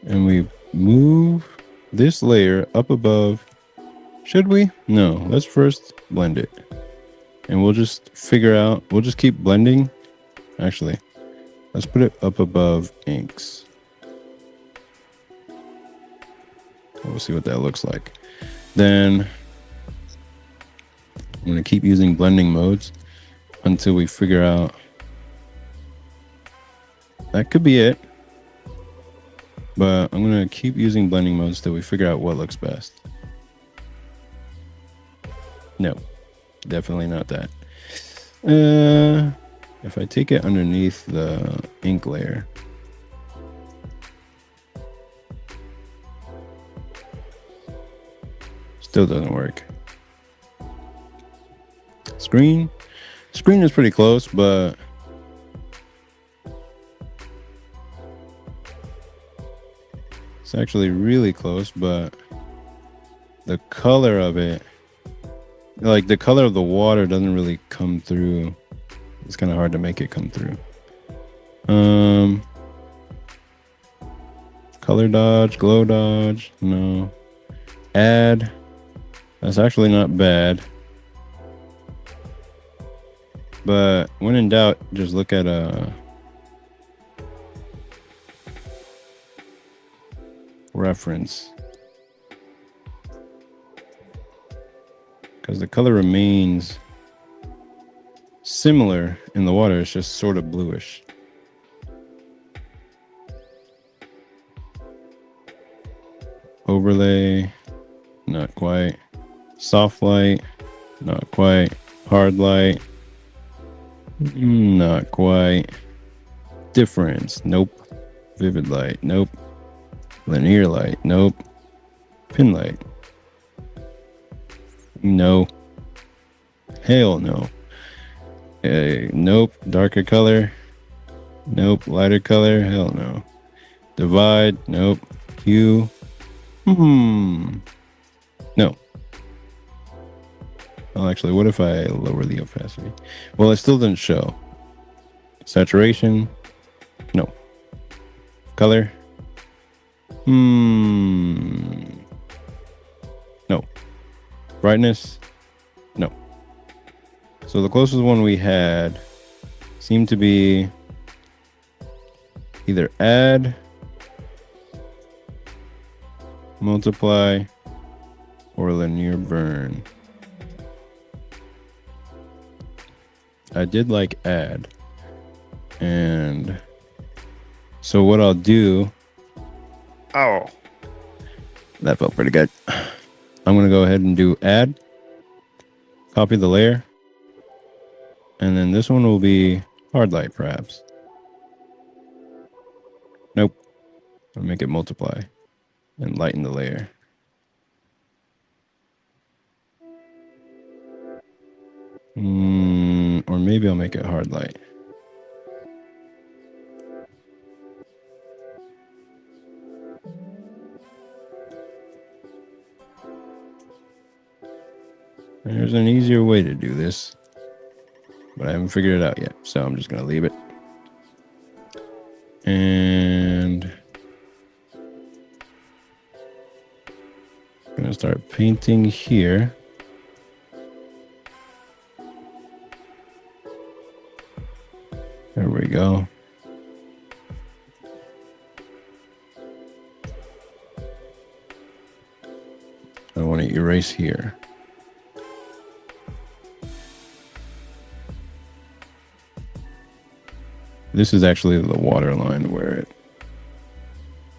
And we move this layer up above. Should we? No, let's first blend it. And we'll just figure out, we'll just keep blending. Actually, let's put it up above inks. We'll see what that looks like. Then I'm going to keep using blending modes until we figure out. That could be it. But I'm going to keep using blending modes till we figure out what looks best. No, definitely not that. If I take it underneath the ink layer, still doesn't work. Screen is pretty close, but actually really close, but the color of it, like the color of the water doesn't really come through. It's kind of hard to make it come through. Color dodge, glow dodge, no. Add, that's actually not bad. But when in doubt, just look at reference. Because the color remains similar in the water, it's just sort of bluish. Overlay, not quite. Soft light, not quite. Hard light, not quite. Difference, nope. Vivid light, nope. Linear light, nope. Pin light, no. Hell no. Nope. Darker color, nope. Lighter color, hell no. Divide, nope. Hue, no. Well, actually, what if I lower the opacity? Well, it still didn't show. Saturation, no. Color, no. Brightness, no. So the closest one we had seemed to be either add, multiply, or linear burn. I did like add. And so what I'll do, oh, that felt pretty good. I'm going to go ahead and do add, copy the layer, and then this one will be hard light perhaps. Nope. I'll make it multiply and lighten the layer. Or maybe I'll make it hard light. There's an easier way to do this, but I haven't figured it out yet, so I'm just going to leave it. And I'm going to start painting here. There we go. I want to erase here. This is actually the water line where it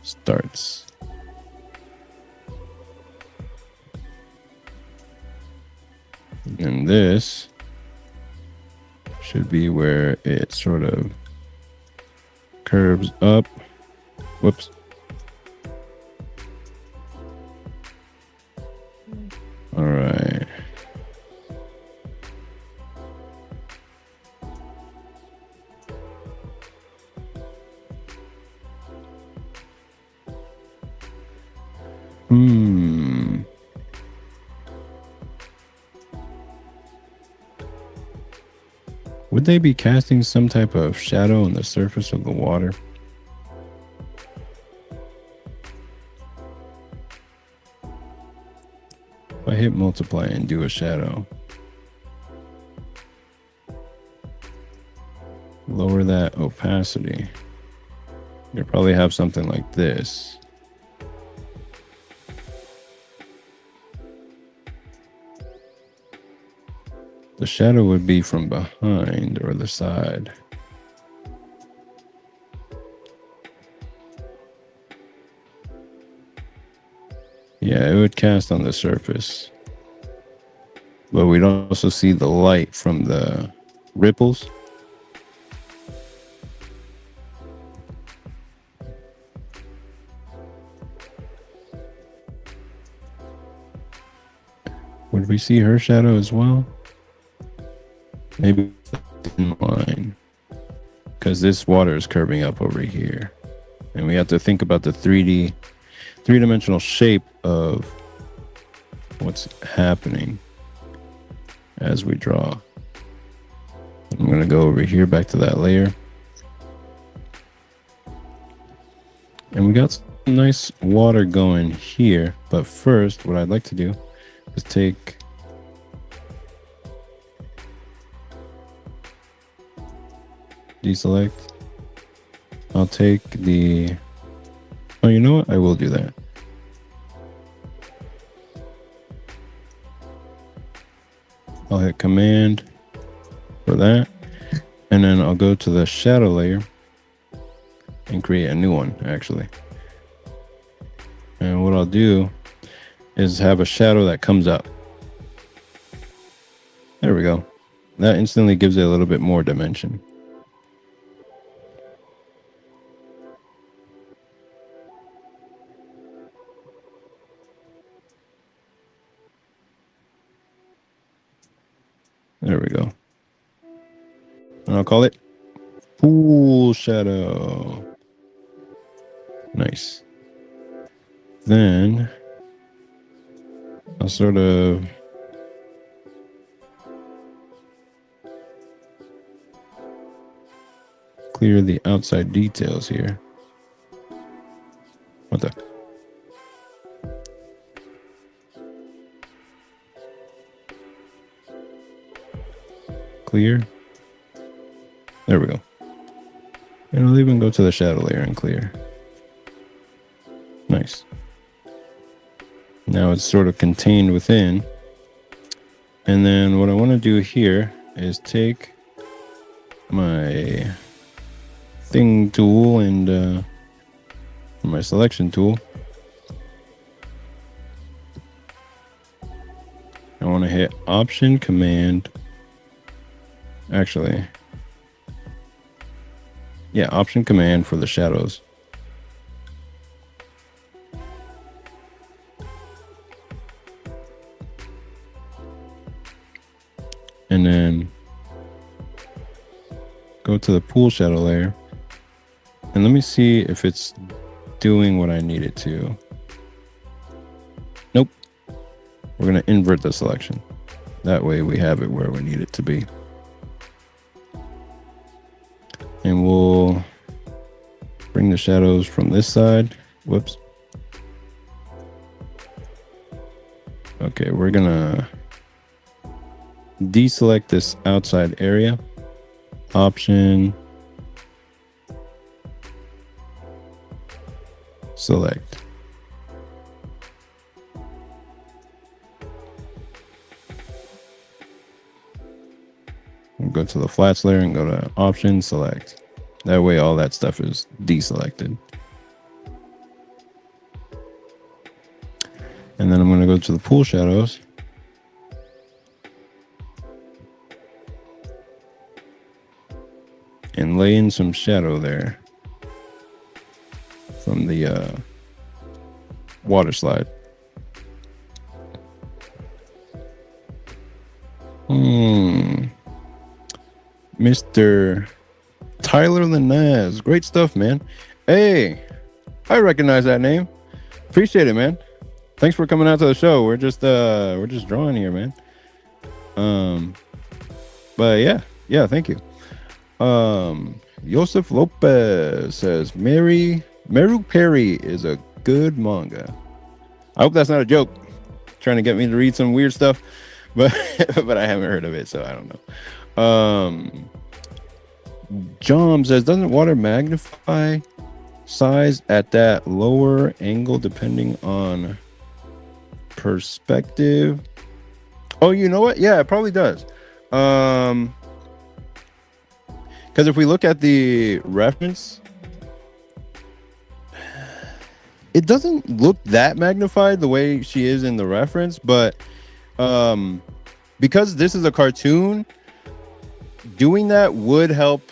starts. And this should be where it sort of curves up. Whoops. All right. Would they be casting some type of shadow on the surface of the water? If I hit multiply and do a shadow, lower that opacity, you probably have something like this. The shadow would be from behind or the side. Yeah, it would cast on the surface. But we'd also see the light from the ripples. Would we see her shadow as well? Maybe in line, because this water is curving up over here, and we have to think about the 3D. three-dimensional shape of what's happening as we draw. I'm going to go over here back to that layer. And we got some nice water going here. But first, what I'd like to do is take deselect. I'll take the... Oh, you know what? I will do that. I'll hit Command for that. And then I'll go to the shadow layer and create a new one, actually. And what I'll do is have a shadow that comes up. There we go. That instantly gives it a little bit more dimension. There we go. And I'll call it Pool Shadow. Nice. Then I'll sort of clear the outside details here. What the? Clear. There we go. And I'll even go to the shadow layer and clear. Nice. Now it's sort of contained within. And then what I want to do here is take my thing tool and my selection tool. I want to hit Option Command. Actually, yeah, Option Command for the shadows. And then go to the pool shadow layer. And let me see if it's doing what I need it to. Nope. We're going to invert the selection. That way we have it where we need it to be. And we'll bring the shadows from this side. Whoops. Okay, we're gonna deselect this outside area. Option. Select. We'll go to the flats layer and go to Option, Select. That way all that stuff is deselected. And then I'm going to go to the pool shadows. And lay in some shadow there from the water slide. Mr. Tyler Linez. Great stuff, man. Hey, I recognize that name. Appreciate it, man. Thanks for coming out to the show. We're just drawing here, man. But yeah, thank you. Joseph Lopez says Meru Perry is a good manga. I hope that's not a joke. Trying to get me to read some weird stuff, but I haven't heard of it, so I don't know. Jom says, doesn't water magnify size at that lower angle depending on perspective? Oh, you know what? Yeah, it probably does. Because if we look at the reference, it doesn't look that magnified the way she is in the reference, but because this is a cartoon, doing that would help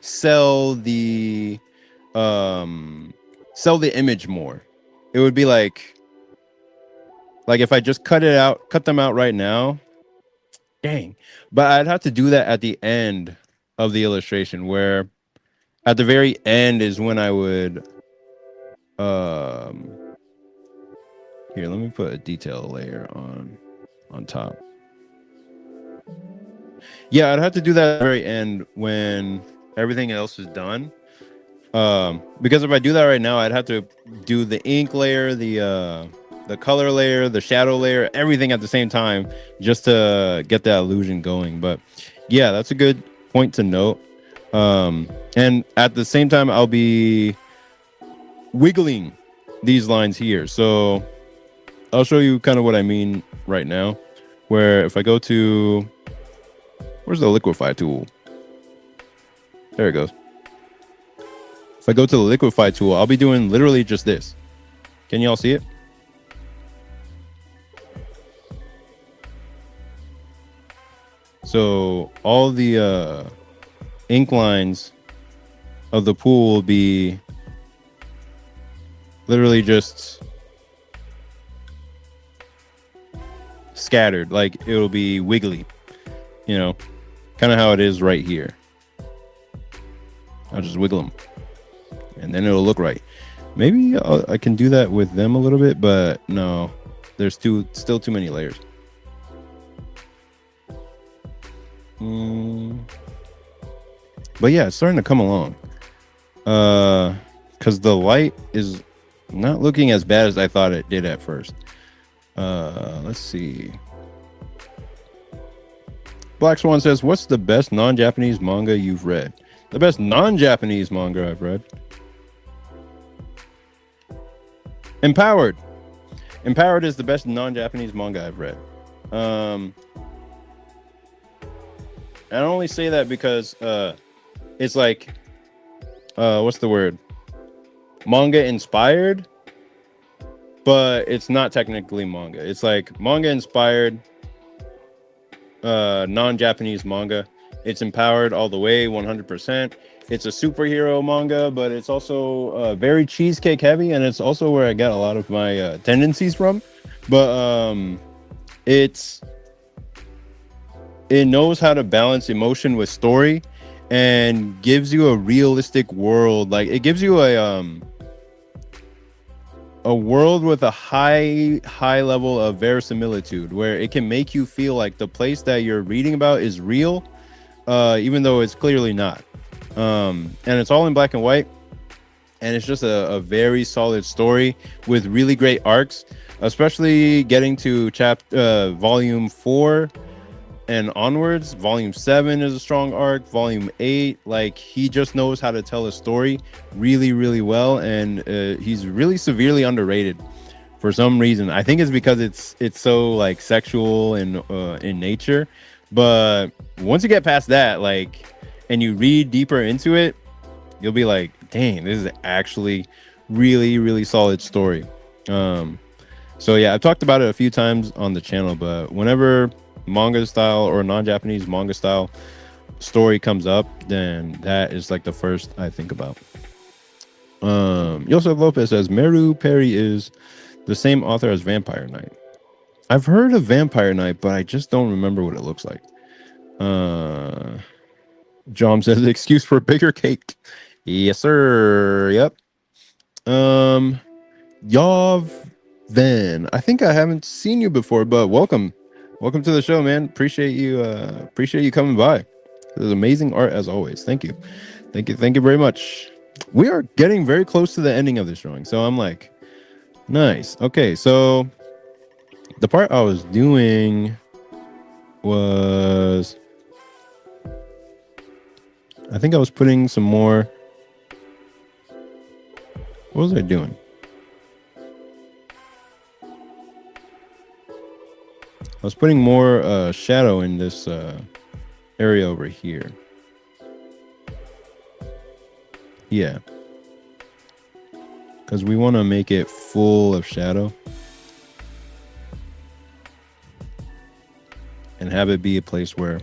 sell the image more. It would be like if I just cut them out right now, dang. But I'd have to do that at the end of the illustration, where at the very end is when I would Here, let me put a detail layer on top. Yeah, I'd have to do that at the very end when everything else is done. Because if I do that right now, I'd have to do the ink layer, the color layer, the shadow layer, everything at the same time just to get that illusion going. But yeah, that's a good point to note. And at the same time, I'll be wiggling these lines here. So I'll show you kind of what I mean right now, where if I go to, where's the liquify tool? There it goes. If I go to the liquify tool, I'll be doing literally just this. Can you all see it? So all the ink lines of the pool will be literally just scattered, like it'll be wiggly, you know, kind of how it is right here. I'll just wiggle them and then it'll look right. Maybe I can do that with them a little bit, but no, there's still too many layers. But yeah, it's starting to come along. Because the light is not looking as bad as I thought it did at first. Let's see. Black Swan says, what's the best non-Japanese manga you've read? The best non-Japanese manga I've read? Empowered. Empowered is the best non-Japanese manga I've read. I only say that because it's like what's the word? Manga inspired, but it's not technically manga. It's like manga inspired non-Japanese manga. It's empowered all the way, 100%. It's a superhero manga, but it's also very cheesecake heavy, and it's also where I get a lot of my tendencies from. But it knows how to balance emotion with story and gives you a realistic world. Like it gives you a world with a high level of verisimilitude, where it can make you feel like the place that you're reading about is real, even though it's clearly not. And it's all in black and white, and it's just a very solid story with really great arcs, especially getting to volume 4 and onwards. Volume 7 is a strong arc. Volume 8, like, he just knows how to tell a story really, really well, and he's really severely underrated for some reason. I think it's because it's so like sexual and in nature, but once you get past that, like, and you read deeper into it, you'll be like, dang, this is actually really, really solid story. So yeah, I've talked about it a few times on the channel, but whenever manga style or non-Japanese manga style story comes up, then that is like the first I think about. Joseph Lopez says Meru Perry is the same author as Vampire Knight. I've heard of Vampire Knight, but I just don't remember what it looks like. John says excuse for bigger cake. Yes, sir. Yep. Yav Van. I think I haven't seen you before, but welcome to the show, man. Appreciate you coming by. This is amazing art as always. Thank you very much. We are getting very close to the ending of this drawing, so I'm like, nice. Okay, so the part I was doing was, I think I was putting some more, what was I doing? I was putting more shadow in this area over here. Yeah, because we want to make it full of shadow and have it be a place where,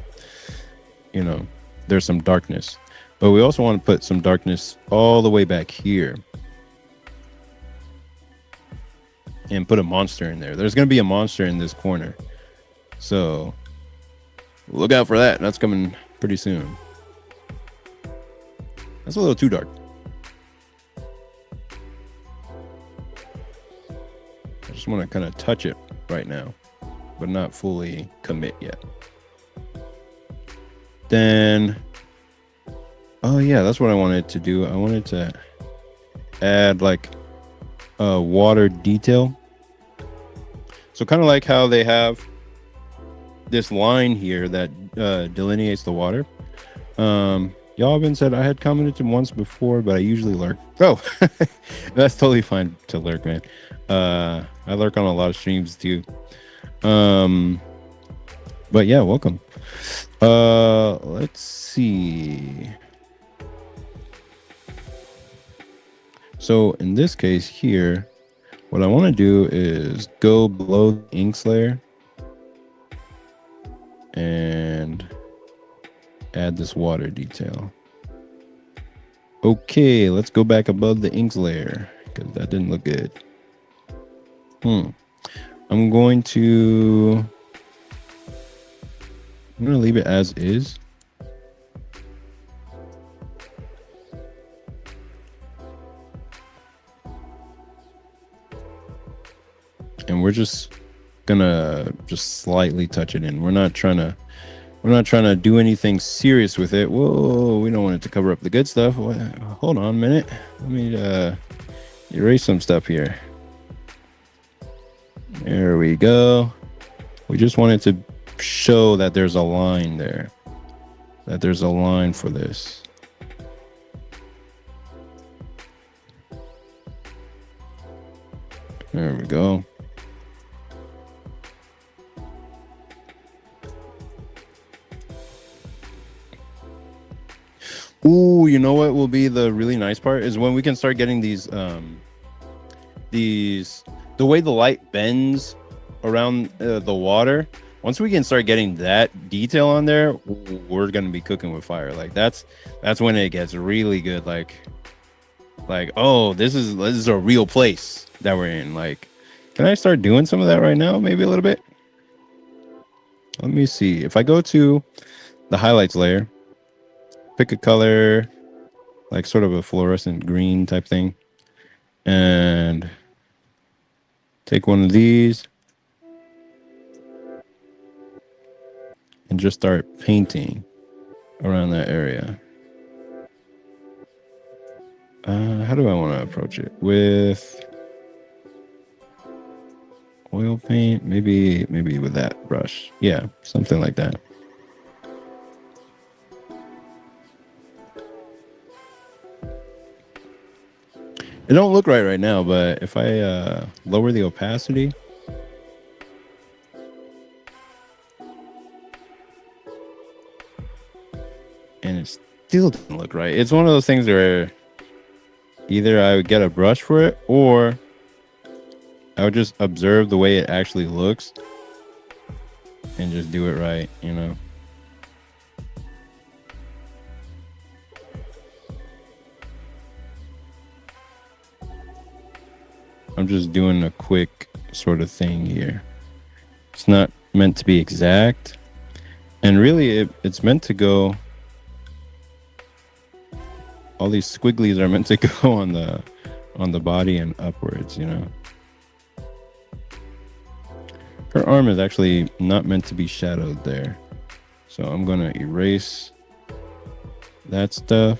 you know, there's some darkness, but we also want to put some darkness all the way back here and put a monster in there. There's going to be a monster in this corner, so look out for that. That's coming pretty soon. That's a little too dark. just want to kind of touch it right now, but not fully commit yet. Then, oh yeah, that's what I wanted to do. I wanted to add like a water detail. So kind of like how they have this line here that delineates the water. Y'all haven't said, I had commented to once before, but I usually lurk. Oh, that's totally fine to lurk, man. I lurk on a lot of streams too. But yeah, welcome. Let's see. So in this case here, what I want to do is go below the inks layer and add this water detail. Okay, let's go back above the inks layer because that didn't look good. I'm going to leave it as is. And we're just gonna slightly touch it in. We're not trying to do anything serious with it. Whoa, we don't want it to cover up the good stuff. Hold on a minute. Let me erase some stuff here. There we go. We just wanted to show that there's a line there. That there's a line for this. There we go. Ooh, you know what will be the really nice part is when we can start getting these the way the light bends around the water. Once we can start getting that detail on there, we're gonna be cooking with fire. Like that's when it gets really good. Like oh, this is a real place that we're in. Like, can I start doing some of that right now? Maybe a little bit. Let me see. If I go to the highlights layer, pick a color, like sort of a fluorescent green type thing, and take one of these and just start painting around that area. How do I want to approach it? With oil paint, maybe with that brush. Yeah, something like that. It don't look right now, but if I lower the opacity, and it still doesn't look right. It's one of those things where either I would get a brush for it, or I would just observe the way it actually looks and just do it right, you know? I'm just doing a quick sort of thing here. It's not meant to be exact. And really, it's meant to go... All these squigglies are meant to go on the body and upwards, you know? Her arm is actually not meant to be shadowed there. So I'm going to erase that stuff.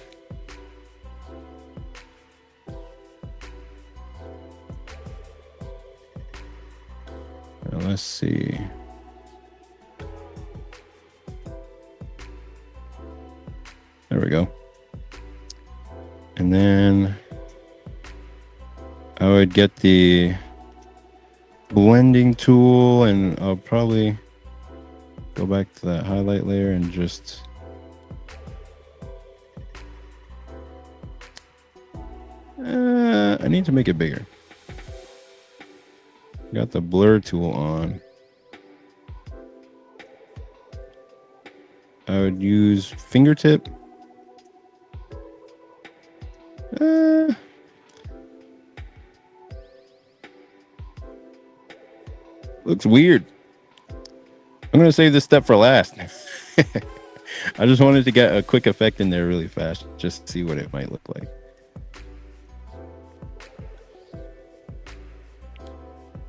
Now let's see. There we go. And then I would get the blending tool, and I'll probably go back to that highlight layer and just I need to make it bigger. Got the blur tool on. I would use fingertip. Looks weird. I'm going to save this step for last. I just wanted to get a quick effect in there really fast, just to see what it might look like.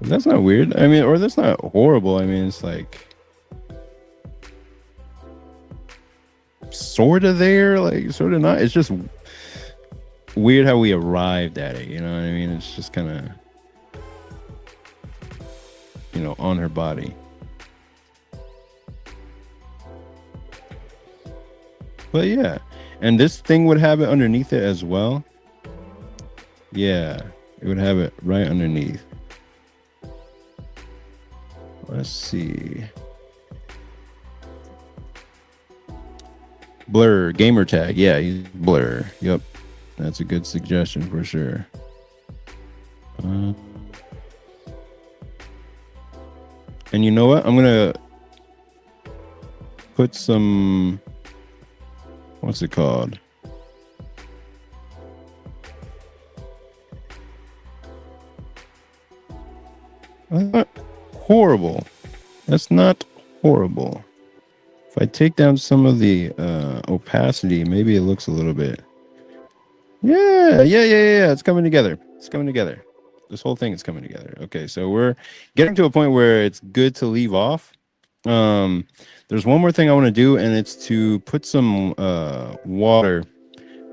That's not weird. I mean, or that's not horrible. I mean, it's like sort of there, like sort of not. It's just weird how we arrived at it. You know what I mean? It's just kind of, on her body. But yeah, and this thing would have it underneath it as well. Yeah, it would have it right underneath. Let's see. Blur gamer tag. Yeah, he's Blur. Yep, that's a good suggestion for sure. And you know what? I'm gonna put some. What's it called? Not horrible. That's not horrible. If I take down some of the opacity, maybe it looks a little bit. Yeah. It's coming together. It's coming together. This whole thing is coming together. Okay, so we're getting to a point where it's good to leave off. There's one more thing I want to do, and it's to put some water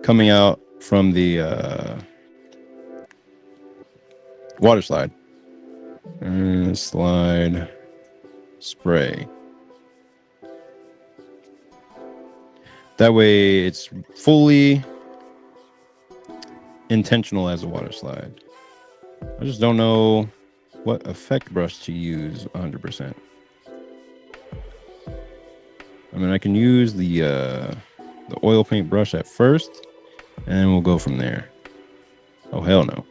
coming out from the water slide. Slide spray. That way it's fully intentional as a water slide. I just don't know what effect brush to use 100%. I mean, I can use the oil paint brush at first, and then we'll go from there. Oh, hell no.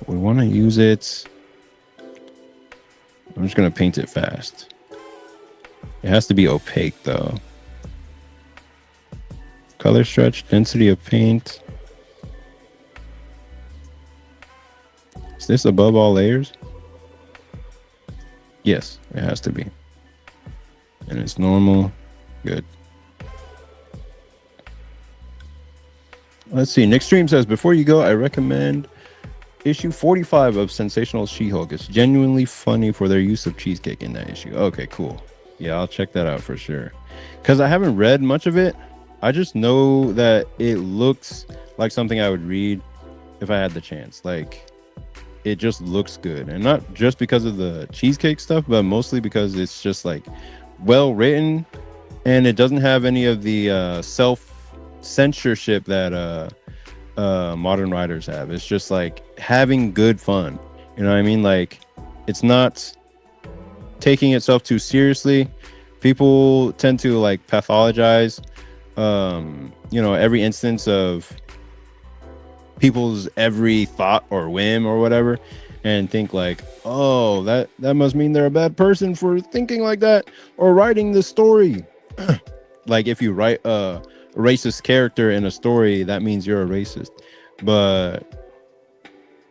We want to use it. I'm just going to paint it fast. It has to be opaque, though. Color stretch, density of paint. Is this above all layers? Yes, it has to be. And it's normal. Good. Let's see. Nick Stream says, before you go, I recommend issue 45 of Sensational She-Hulk. It's genuinely funny for their use of cheesecake in that issue. Okay, cool. Yeah, I'll check that out for sure. Because I haven't read much of it. I just know that it looks like something I would read if I had the chance. Like, it just looks good. And not just because of the cheesecake stuff, but mostly because it's just like well written, and it doesn't have any of the self-censorship that modern writers have. It's just like having good fun. You know what I mean? Like, it's not taking itself too seriously. People tend to like pathologize every instance of people's every thought or whim or whatever, and think like, oh, that must mean they're a bad person for thinking like that or writing this story. Like, if you write a racist character in a story, that means you're a racist. But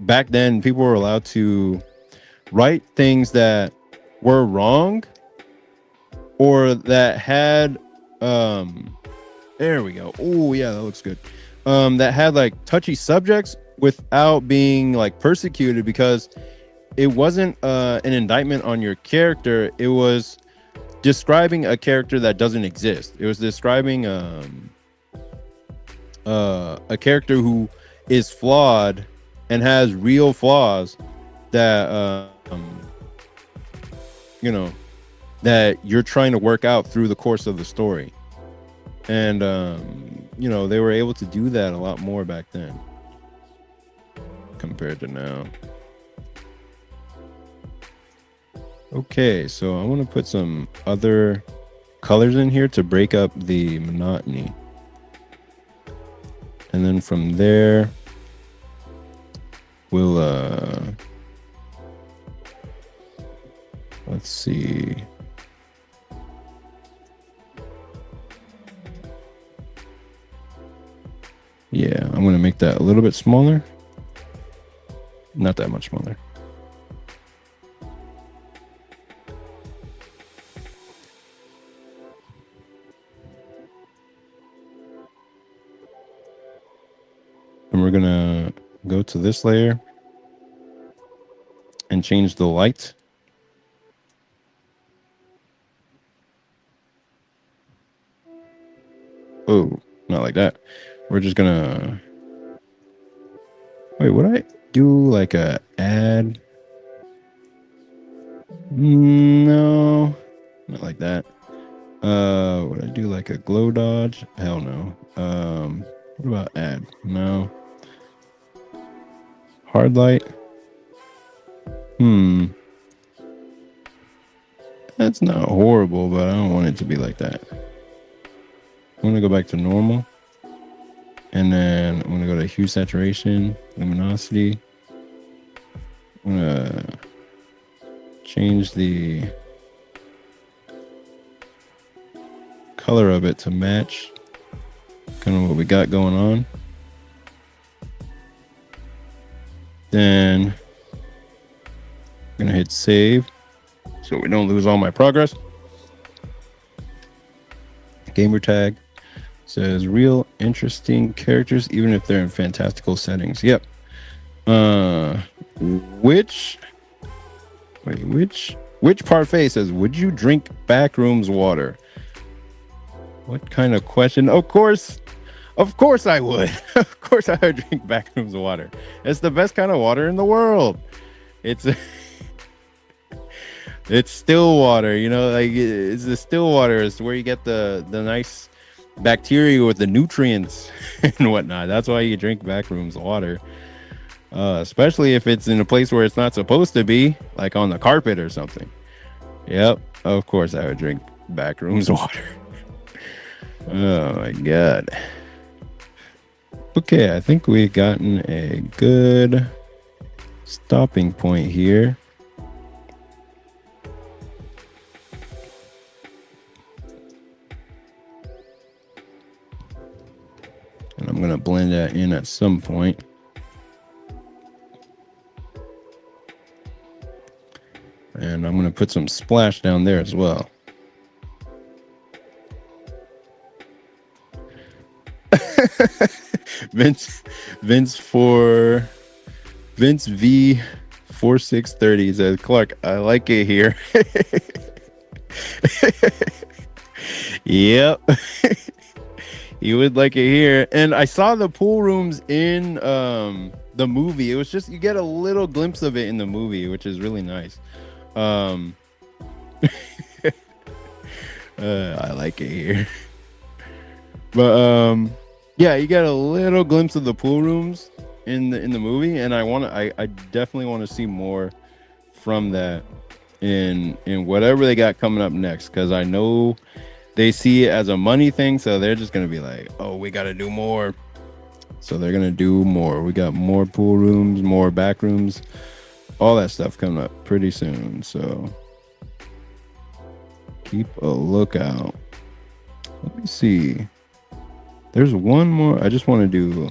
back then, people were allowed to write things that were wrong or that had there we go. Oh yeah, that looks good. That had like touchy subjects without being like persecuted, because it wasn't an indictment on your character. It was describing a character that doesn't exist. It was describing a character who is flawed and has real flaws that that you're trying to work out through the course of the story. And they were able to do that a lot more back then compared to now. Okay, so I want to put some other colors in here to break up the monotony. And then from there, we'll let's see. Yeah, I'm gonna make that a little bit smaller. Not that much smaller. And we're gonna go to this layer and change the light. Oh, not like that. We're just gonna wait. Would I do like a add? No, not like that. Would I do like a glow dodge? Hell no. What about add? No. Hard light. That's not horrible, but I don't want it to be like that. I'm gonna go back to normal. And then I'm gonna go to hue saturation, luminosity. I'm gonna change the color of it to match kind of what we got going on. Then I'm gonna hit save so we don't lose all my progress. Gamer tag says real interesting characters even if they're in fantastical settings. Yep. Which parfait says would you drink Backrooms water? What kind of question? Of course I would. Of course I would drink Backrooms water. It's the best kind of water in the world. It's it's still water, you know, like it's the still water. It's where you get the nice bacteria with the nutrients and whatnot. That's why you drink Backrooms water. Especially if it's in a place where it's not supposed to be, like on the carpet or something. Yep, of course I would drink Backrooms water. Oh my god. Okay, I think we've gotten a good stopping point here. And I'm gonna blend that in at some point. And I'm gonna put some splash down there as well. Vince V 4630 says, Clark, I like it here. Yep. You would like it here. And I saw the pool rooms in the movie. It was just, you get a little glimpse of it in the movie, which is really nice. I like it here. But yeah, you get a little glimpse of the pool rooms in the movie, and I definitely want to see more from that in whatever they got coming up next, because I know they see it as a money thing, so they're just gonna be like, oh, we gotta do more. So they're gonna do more. We got more pool rooms, more back rooms, all that stuff coming up pretty soon. So keep a lookout. Let me see. There's one more. I just want to do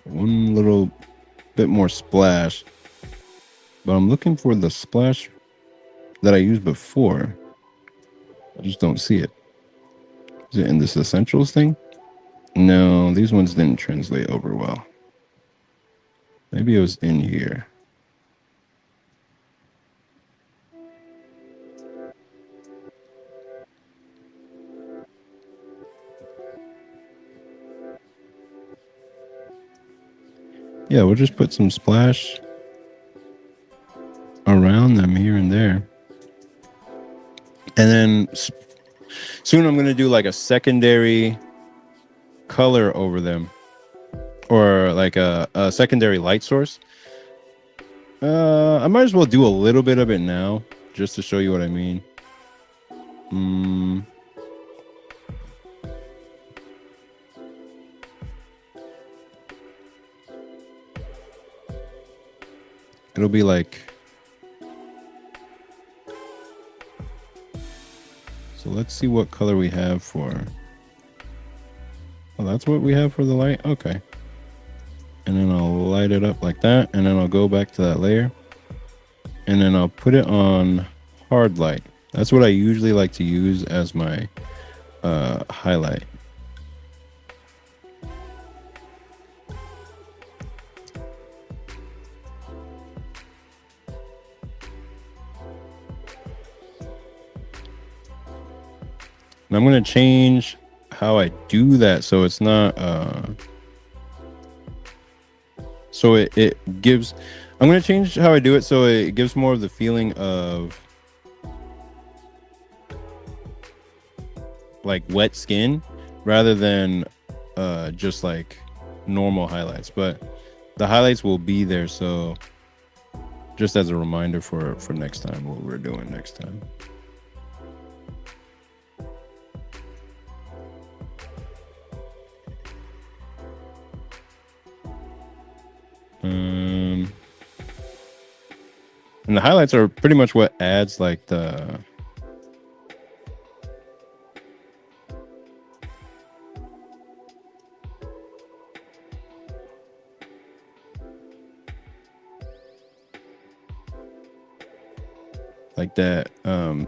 one little bit more splash, but I'm looking for the splash that I used before. I just don't see it. Is it in this essentials thing? No, these ones didn't translate over well. Maybe it was in here. Yeah, we'll just put some splash around them here and there. And then soon I'm going to do like a secondary color over them, or like a secondary light source. I might as well do a little bit of it now just to show you what I mean. It'll be like, so let's see what color we have for, oh, that's what we have for the light. Okay. And then I'll light it up like that, and then I'll go back to that layer, and then I'll put it on hard light. That's what I usually like to use as my highlight. And I'm going to change how I do that so it's not so it gives, I'm going to change how I do it so it gives more of the feeling of like wet skin rather than just like normal highlights. But the highlights will be there, so just as a reminder for next time, what we're doing next time. And the highlights are pretty much what adds like the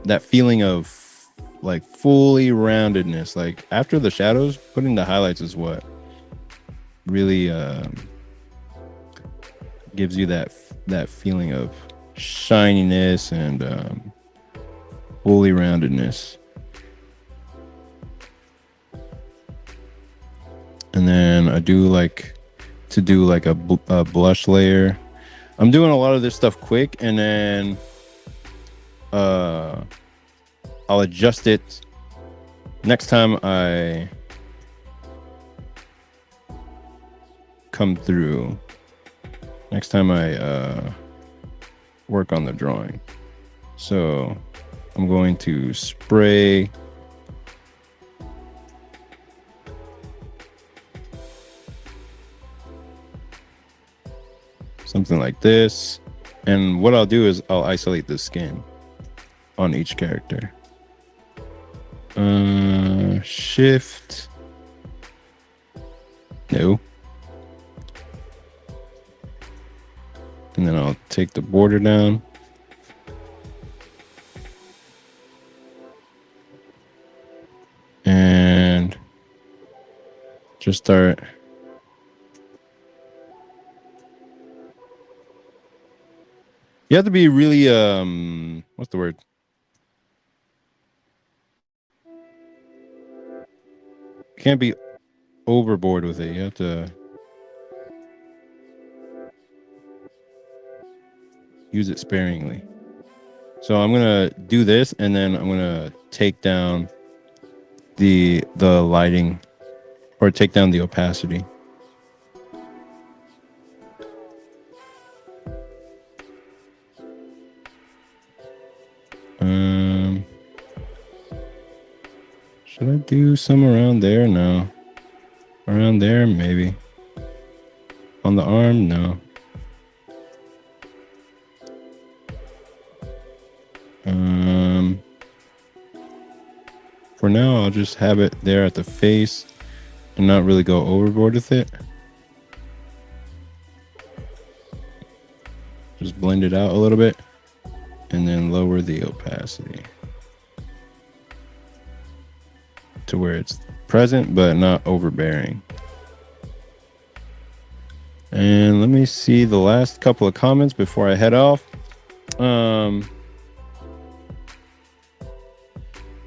that feeling of like fully roundedness. Like after the shadows, putting the highlights is what really gives you that feeling of shininess and fully roundedness. And then I do like to do like a blush layer. I'm doing a lot of this stuff quick, and then I'll adjust it next time I come through. Next time I work on the drawing. So I'm going to spray something like this. And what I'll do is I'll isolate the skin on each character. Shift. No. And then I'll take the border down. And just start. You have to be really, what's the word? You can't be overboard with it. You have to use it sparingly. So I'm gonna do this, and then I'm gonna take down the lighting, or take down the opacity. Should I do some around there? No. Around there, maybe. On the arm, no. For now, I'll just have it there at the face and not really go overboard with it. Just blend it out a little bit and then lower the opacity to where it's present but not overbearing. And let me see the last couple of comments before I head off.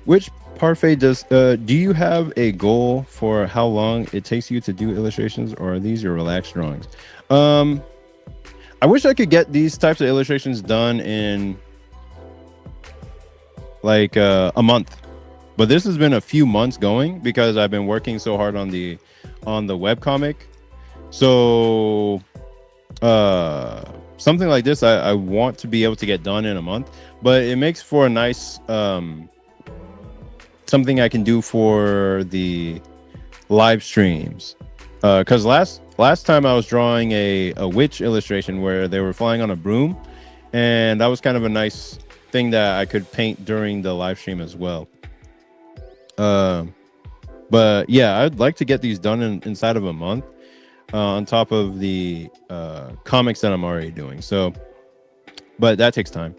Which parfait does do you have a goal for how long it takes you to do illustrations, or are these your relaxed drawings? I wish I could get these types of illustrations done in like a month, but this has been a few months going because I've been working so hard on the webcomic. So something like this I want to be able to get done in a month, but it makes for a nice something I can do for the live streams. Because last time I was drawing a witch illustration where they were flying on a broom, and that was kind of a nice thing that I could paint during the live stream as well. But yeah, I'd like to get these done inside of a month, on top of the comics that I'm already doing. So, but that takes time.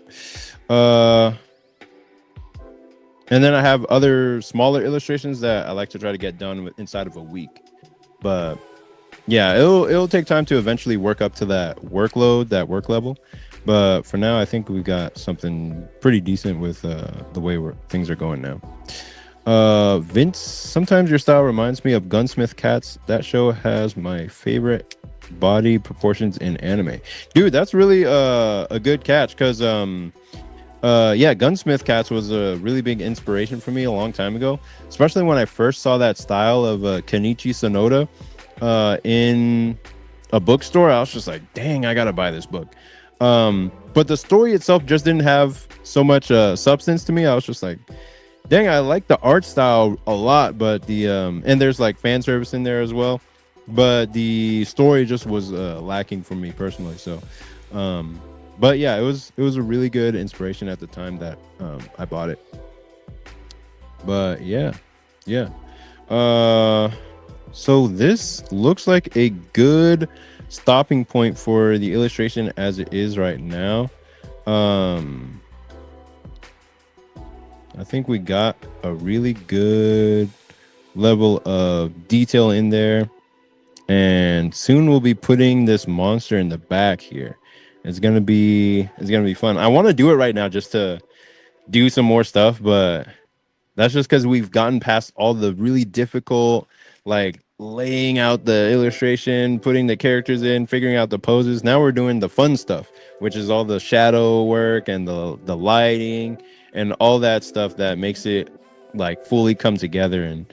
And then I have other smaller illustrations that I like to try to get done inside of a week. But yeah, it'll take time to eventually work up to that workload, that work level. But for now, I think we got something pretty decent with the way things are going now. Vince, sometimes your style reminds me of Gunsmith Cats. That show has my favorite body proportions in anime. Dude, that's really a good catch, because yeah, Gunsmith Cats was a really big inspiration for me a long time ago, especially when I first saw that style of Kenichi Sonoda in a bookstore. I was just like, dang, I gotta buy this book. But the story itself just didn't have so much substance to me. I was just like, dang, I like the art style a lot, but the and there's like fan service in there as well, but the story just was lacking for me personally. So but yeah, it was a really good inspiration at the time that I bought it. But yeah, yeah. So this looks like a good stopping point for the illustration as it is right now. I think we got a really good level of detail in there, and soon we'll be putting this monster in the back here. It's gonna be fun. I want to do it right now just to do some more stuff, but that's just because we've gotten past all the really difficult, like laying out the illustration, putting the characters in, figuring out the poses. Now we're doing the fun stuff, which is all the shadow work and the lighting and all that stuff that makes it like fully come together and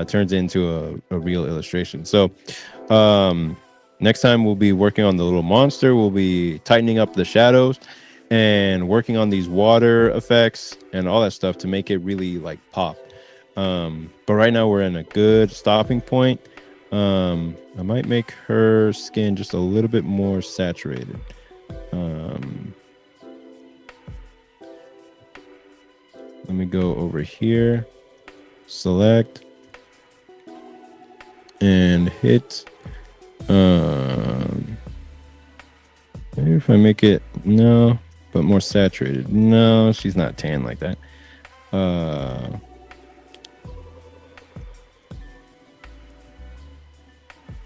turns into a real illustration. So next time we'll be working on the little monster. We'll be tightening up the shadows and working on these water effects and all that stuff to make it really like pop. But right now we're in a good stopping point. I might make her skin just a little bit more saturated. Let me go over here, select, and hit. Maybe if I make it, no, but more saturated. No, she's not tan like that.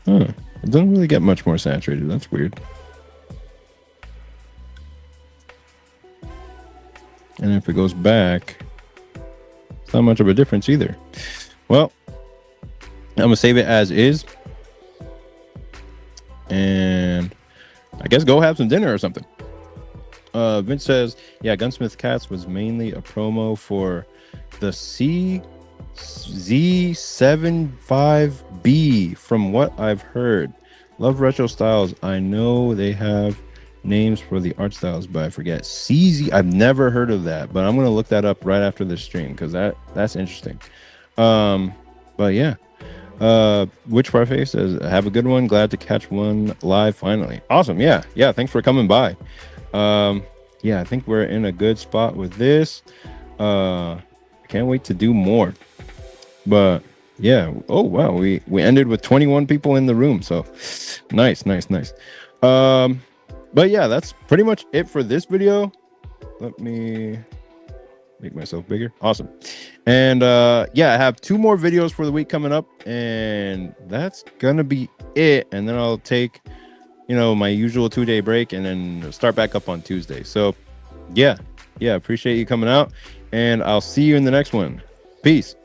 It doesn't really get much more saturated. That's weird. And if it goes back, it's not much of a difference either. Well, I'm gonna save it as is, and I guess go have some dinner or something. Vince says, yeah, Gunsmith Cats was mainly a promo for the Z75B from what I've heard. Love retro styles. I know they have names for the art styles, but I forget. CZ, I've never heard of that, but I'm gonna look that up right after this stream because that's interesting. But yeah. Which Parfait says, have a good one, glad to catch one live finally. Awesome. Yeah, thanks for coming by. Yeah, I think we're in a good spot with this. Can't wait to do more. But yeah, oh wow, we ended with 21 people in the room, so nice. But yeah, that's pretty much it for this video. Let me make myself bigger. Awesome. And yeah, I have 2 more videos for the week coming up, and that's gonna be it. And then I'll take, my usual 2-day break and then start back up on Tuesday. So yeah, appreciate you coming out, and I'll see you in the next one. Peace.